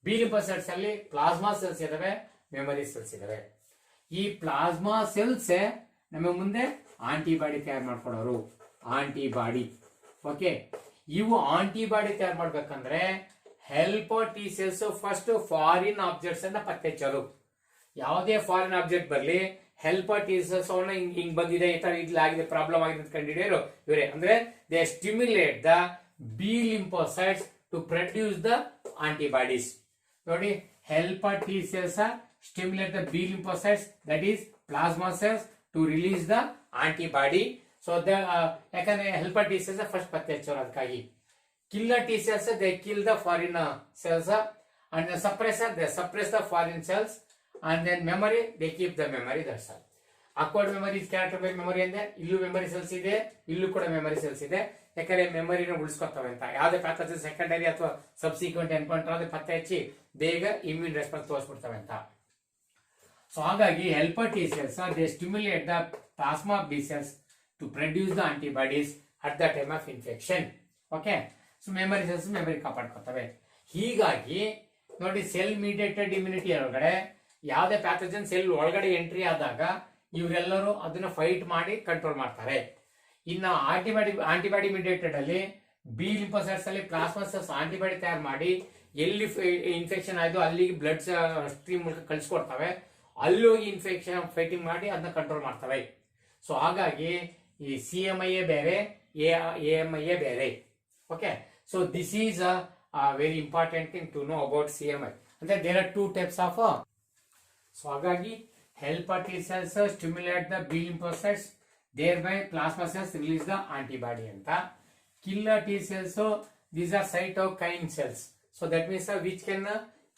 ಬಿ ಲಿಂಫೋಸೈಟ್ಸ್ ಅಲ್ಲಿ ಪ್ಲಾಸ್ಮಾ ಸೆಲ್ಸ್ ಇದಾವೆ, ಮೆಮೊರಿ ಸೆಲ್ಸ್ ಇದಾವೆ. ಈ ಪ್ಲಾಸ್ಮಾ ಸೆಲ್ಸ್ ನಮಗೆ ಮುಂದೆ ಆಂಟಿಬಾಡಿ ತಯಾರು ಮಾಡ್ಕೊಡೋರು. Antibody, okay. ಇವು ಆಂಟಿಬಾಡಿ ತಯಾರು ಮಾಡ್ಬೇಕಂದ್ರೆ helper T cells first foreign objects ಅನ್ನ ಪತ್ತೆ ಹಚ್ಚೋದು. ಯಾವುದೇ ಫಾರಿನ್ ಆಬ್ಜೆಕ್ಟ್ ಬರ್ಲಿ, ಹೆಲ್ಪರ್ ಟಿ ಸೆಲ್ಸ್ ಅವನ್ನ ಹಿಂಗ್ ಬಂದಿದೆ, ಈ ತರ ಇದ್ಲಾಗಿದೆ, ಪ್ರಾಬ್ಲಮ್ ಆಗಿದೆ ಅಂತ ಕಂಡಿಡಿಯೋರು ಇವರೇ. ಅಂದ್ರೆ they stimulate the B lymphocytes to produce the antibodies. ನೋಡಿ, helper T cells stimulate the B lymphocytes, that is plasma cells, to release the antibody. So ಯಾಕಂದ್ರೆ ಹೆಲ್ಪರ್ ಟಿ ಸೆಲ್ಸ್ ಫಸ್ಟ್ ಪತ್ತೆ ಹಚ್ಚೋರು. ಅದಕ್ಕಾಗಿ killer T cells they kill the foreign cells, and suppressor they suppress the foreign cells, and then memory they keep the memory. That's all. Acquired memory is character by memory ಅಂದ್ರೆ ಇಲ್ಲೂ ಮೆಮೊರಿ ಸೆಲ್ಸ್ ಇದೆ, ಇಲ್ಲೂ ಕೂಡ ಮೆಮೊರಿ ಸೆಲ್ಸ್ ಇದೆ. ಯಾಕಂದ್ರೆ ಮೆಮೊರಿನ ಉಳಿಸ್ಕೊತವೆ ಅಂತ. ಯಾವುದೇ ಪ್ಯಾಥೋಜನ್ ಸೆಕೆಂಡರಿ ಅಥವಾ ಸಬ್ಸಿಕ್ವೆಂಟ್ ಎನ್ಕೌಂಟರ್ ಆದ್ರೆ ಪತ್ತೆ ಹಚ್ಚಿ ಬೇಗ ಇಮ್ಯೂನ್ ರೆಸ್ಪಾನ್ಸ್ ತೋರಿಸ್ಬಿಡ್ತವೆ ಅಂತ. ಸೊ ಹಾಗಾಗಿ helper T cells they stimulate the plasma B cells to produce the antibodies at the time of infection. Okay, so memory cells memory ಕಾಪಾಡ್ಕೊತವೆ. ಹೀಗಾಗಿ ನೋಡಿ, ಸೆಲ್ ಮೀಡಿಯೇಟೆಡ್ ಇಮ್ಯುನಿಟಿ ಒಳಗಡೆ ಯಾವುದೇ ಪ್ಯಾಥೋಜನ್ ಸೆಲ್ ಒಳಗಡೆ ಎಂಟ್ರಿ ಆದಾಗ ಇವರೆಲ್ಲರೂ ಅದನ್ನ ಫೈಟ್ ಮಾಡಿ ಕಂಟ್ರೋಲ್ ಮಾಡ್ತಾರೆ. ಇನ್ನು ಆಂಟಿಬಾಡಿ ಮಿಡಿಯೇಟೆಡ್ ಅಲ್ಲಿ ಬಿ ಲಿಂಫೋಸೈಟ್ಸ್ ಅಲ್ಲಿ ಪ್ಲಾಸ್ಮಾ ಸೆಲ್ಸ್ ಆಂಟಿಬಾಡಿ ತಯಾರು ಮಾಡಿ ಎಲ್ಲಿ ಇನ್ಫೆಕ್ಷನ್ ಆಯ್ತು ಅಲ್ಲಿಗೆ ಬ್ಲಡ್ ಸ್ಟ್ರೀಮ್ ಮೂಲಕ ಕಳಿಸ್ಕೊಡ್ತವೆ, ಅಲ್ಲಿ ಹೋಗಿ ಇನ್ಫೆಕ್ಷನ್ ಫೈಟಿಂಗ್ ಮಾಡಿ ಅದನ್ನ ಕಂಟ್ರೋಲ್ ಮಾಡ್ತವೆ. ಸೊ ಹಾಗಾಗಿ ಈ CMIA ಬೇರೆ, AMIA ಬೇರೆ. Okay, so this is a very important thing to know about CMI. ಅಂದ್ರೆ there are 2 types of. So ಹಾಗಾಗಿ helper T cells stimulate the B lymphocytes, thereby plasma cells release the antibody ಅಂತ. Killer T cells, these are cytokine cells. So that means which can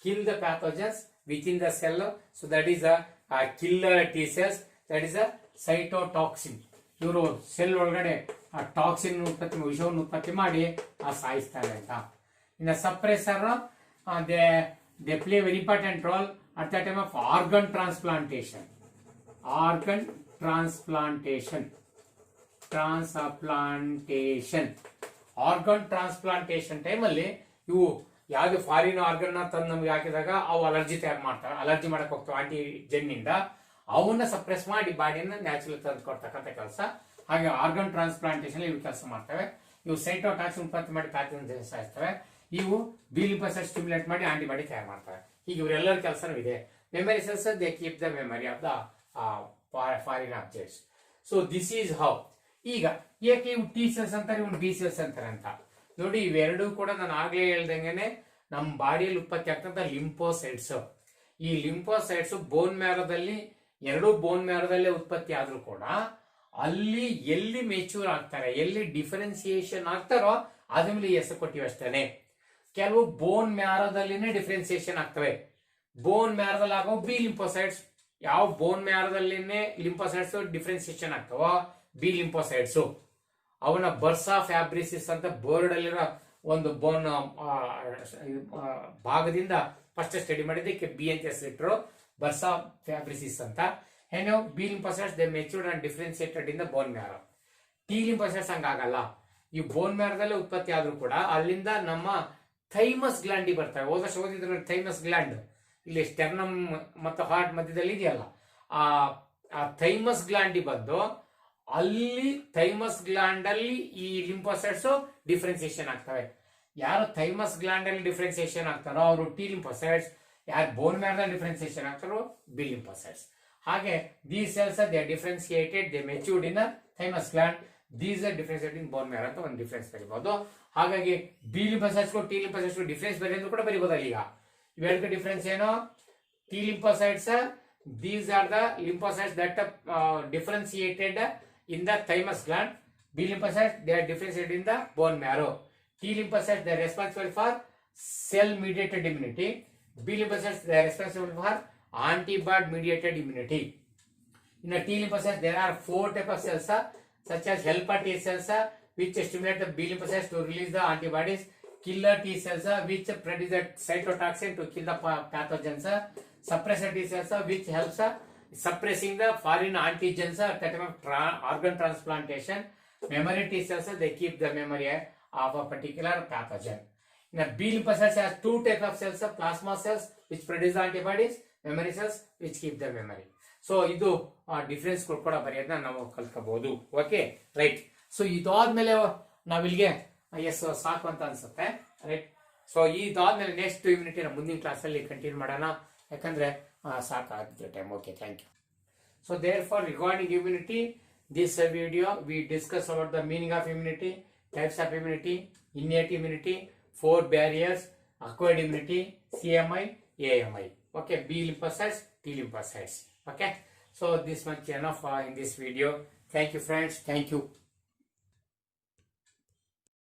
kill the pathogens within the cell. So that is a killer T cells. That is a cytotoxin. ಇವರು ಸೆಲ್ ಒಳಗಡೆ ಆ ಟಾಕ್ಸಿನ್ ವಿಷವನ್ನು ಉತ್ಪತ್ತಿ ಮಾಡಿ ಸಾಯಿಸ್ತಾರೆ ಅಂತ. ಇನ್ನು suppressor, they play very important role at the time of organ transplantation time ಅಲ್ಲಿ ಇವು ಯಾವ್ದು ಫಾರಿನ್ ಆರ್ಗನ್ ನ ತಂದು ನಮ್ಗೆ ಹಾಕಿದಾಗ ಅವು ಅಲರ್ಜಿ ತಯಾರು ಮಾಡ್ತಾರೆ, ಅಲರ್ಜಿ ಮಾಡಕ್ ಹೋಗ್ತವೆ ಆಂಟಿಜೆನ್ ಇಂದ, ಅವನ್ನ ಸಪ್ರೆಸ್ ಮಾಡಿ ಬಾಡಿಯನ್ನ ನ್ಯಾಚುರಲ್ ತಂದು ಕೊಡ್ತಕ್ಕಂಥ ಕೆಲಸ. ಹಾಗೆ ಆರ್ಗನ್ ಟ್ರಾನ್ಸ್ಪ್ಲಾಂಟೇಶನ್ ಇವು ಕೆಲಸ ಮಾಡ್ತವೆ. ಇವು ಸೈಟೋಟಾಕ್ಸಿನ್ ಉತ್ಪತ್ತಿ ಮಾಡಿ ಪ್ಯಾಥೋಜನ್ ಸಾಯಿಸ್ತವೆ. ಇವು ಬಿ ಲಿಂಫೋಸೈಟ್ ಸ್ಟಿಮ್ಯುಲೇಟ್ ಮಾಡಿ ಆಂಟಿಬಾಡಿ ತಯಾರು ಮಾಡ್ತವೆ. ಹೀಗೆ ಇವರೆಲ್ಲರ ಕೆಲಸನೂ ಇದೆ. Memory cells they keep the memory of the foreign objects. So this is how. ಈಗ ಏಕೆ ಇವು ಟಿ ಸೆಲ್ಸ್ ಅಂತಾರೆ, ಇವು ಬಿ ಸೆಲ್ಸ್ ಅಂತಾರೆ ಅಂತ ನೋಡಿ. ಇವೆರಡೂ ಕೂಡ ನಾನು ಆಗ್ಲೇ ಹೇಳ್ದಂಗೆನೆ ನಮ್ಮ ಬಾಡಿಯಲ್ಲಿ ಉತ್ಪತ್ತಿ ಆಗ್ತಂತ ಲಿಂಫೋಸೈಟ್ಸ್. ಈ ಲಿಂಫೋಸೈಟ್ಸ್ ಬೋನ್ ಮ್ಯಾರೋದಲ್ಲಿ, ಎರಡೂ ಬೋನ್ ಮ್ಯಾರೋದಲ್ಲೇ ಉತ್ಪತ್ತಿ ಆದ್ರೂ ಕೂಡ ಅಲ್ಲಿ ಎಲ್ಲಿ ಮೆಚೂರ್ ಆಗ್ತಾರೆ, ಎಲ್ಲಿ ಡಿಫರೆನ್ಸಿಯೇಷನ್ ಆಗ್ತಾರೋ ಅದ್ರ ಮೇಲೆ ಹೆಸರು ಕೊಟ್ಟಿವಿ ಅಷ್ಟೇನೆ. ಕೆಲವು ಬೋನ್ ಮ್ಯಾರೋದಲ್ಲಿನೇ ಡಿಫರೆನ್ಸಿಯೇಷನ್ ಆಗ್ತವೆ. ಬೋನ್ ಮ್ಯಾರೋದಲ್ಲಿ ಆಗೋ ಬಿ ಲಿಂಫೋಸೈಟ್ಸ್, ಯಾವ ಬೋನ್ ಮ್ಯಾರೋದಲ್ಲಿನೇ ಲಿಂಫೋಸೈಟ್ಸ್ ಡಿಫರೆನ್ಸಿಯೇಷನ್ ಆಗ್ತಾವೋ ಬಿ ಲಿಂಫೋಸೈಟ್ಸ್. ಅವನ ಬರ್ಸಾ ಫ್ಯಾಬ್ರಿಸಿಸ್ ಅಂತ ಬೋರ್ಡ್ ಅಲ್ಲಿರೋ ಒಂದು ಬೋನ್ ಭಾಗದಿಂದ ಫಸ್ಟ್ ಸ್ಟಡಿ ಮಾಡಿದ್ದಕ್ಕೆ ಬಿ ಅಂತ ಹೆಸರಿಟ್ಟರು, ಬರ್ಸಾ ಫ್ಯಾಬ್ರಿಸಿಸ್ ಅಂತ. ಏನೋ B lymphocytes they matured and differentiated in the bone marrow. T lymphocytes ಹಂಗಾಗಲ್ಲ. ಈ ಬೋನ್ ಮ್ಯಾರೋದಲ್ಲೇ ಉತ್ಪತ್ತಿ ಆದ್ರೂ ಕೂಡ ಅಲ್ಲಿಂದ ನಮ್ಮ ಥೈಮಸ್ ಗ್ಲ್ಯಾಂಡ್ ಬರ್ತವೆ. ಹೋದಷ್ಟು ಓದಿದ್ರೆ ಥೈಮಸ್ ಗ್ಲ್ಯಾಂಡ್ ಇಲ್ಲಿ ಸ್ಟೆರ್ನಮ್ ಮತ್ತು ಹಾರ್ಟ್ ಮಧ್ಯದಲ್ಲಿ ಇದೆಯಲ್ಲ, ಆ ಥೈಮಸ್ ಗ್ಲ್ಯಾಂಡ್ ಬಂದು ಅಲ್ಲಿ ಥೈಮಸ್ ಗ್ಲ್ಯಾಂಡ್ ಅಲ್ಲಿ ಈ ಲಿಂಫೋಸೈಟ್ಸ್ ಡಿಫರೆನ್ಸಿಯೇಷನ್ ಆಗ್ತವೆ. ಯಾರು ಥೈಮಸ್ ಗ್ಲ್ಯಾಂಡ್ ಅಲ್ಲಿ ಡಿಫರೆನ್ಸಿಯೇಷನ್ ಆಗ್ತಾರೋ ಅವರು ಟಿ ಲಿಂಫೋಸೈಟ್ಸ್, ಯಾರು ಬೋನ್ ಮ್ಯಾರೋದಲ್ಲಿ ಡಿಫರೆನ್ಸಿಯೇಷನ್ ಆಗ್ತಾರೋ ಬಿ ಲಿಂಫೋಸೈಟ್ಸ್. ಹಾಗೆ these cells they differentiated, they matured in thymus gland, these are differentiated in bone marrow ಅಂತ ಒಂದು ಡಿಫರೆನ್ಸ್ ಬರೀಬಹುದು. ಹಾಗಾಗಿ ಬಿ ಲಿಂಫೋಸೈಟ್ಸ್ಗೂ ಟಿ ಲಿಂಫೋಸೈಟ್ಸ್ಗೂ ಡಿಫರೆನ್ಸ್ ಬರೀ ಕೂಡ ಬರೀಬಹುದಲ್ಲ. ಈಗ ಇವೆರಡಕ್ಕೆ ಡಿಫರೆನ್ಸ್ ಏನು? T lymphocytes, these are the lymphocytes that differentiated in the thymus gland. B lymphocytes, they are differentiated in the bone marrow. T lymphocytes, they are responsible for cell mediated immunity. B lymphocytes, they are responsible for antibody mediated immunity. In the T lymphocytes, there are 4 types of cells, such as helper T cells, which stimulate the B lymphocytes to release the antibodies. Killer T cells, which produce the cytotoxin to kill the pathogens. Suppressor T cells, which helps suppressing the foreign antigens at the time of organ transplantation. Memory T cells, they keep the memory of a particular pathogen. In a B lymphocytes has 2 types of cells, plasma cells which produce antibodies, memory cells which keep the memory. So ಇದು ಡಿಫರೆನ್ಸ್ ಕೂಡ ಬರೆಯೋದನ್ನ ನಾವು ಕಲ್ತ್ಕೋಬಹುದು. Okay, right. ಸೊ ಇದಾದ್ಮೇಲೆ ನಾವಿಲ್ಲಿಗೆ ಎಸ್ ಸಾಕು ಅಂತ ಅನ್ಸುತ್ತೆ, ರೈಟ್. ಸೊ ಇದಾದ್ಮೇಲೆ ನೆಕ್ಸ್ಟ್ ಯೂನಿಟ್ ಮುಂದಿನ ಕ್ಲಾಸ್ ಅಲ್ಲಿ ಕಂಟಿನ್ಯೂ ಮಾಡೋಣ, ಯಾಕಂದ್ರೆ ಸಾಕಾಗುತ್ತೆ time. Okay, thank you. So therefore, regarding immunity, this video we discuss about the meaning of immunity, types of immunity, innate immunity, 4 barriers, acquired immunity, CMI, AMI. Okay, B lymphocytes, T lymphocytes. Okay, so this much enough in this video. Thank you friends, thank you.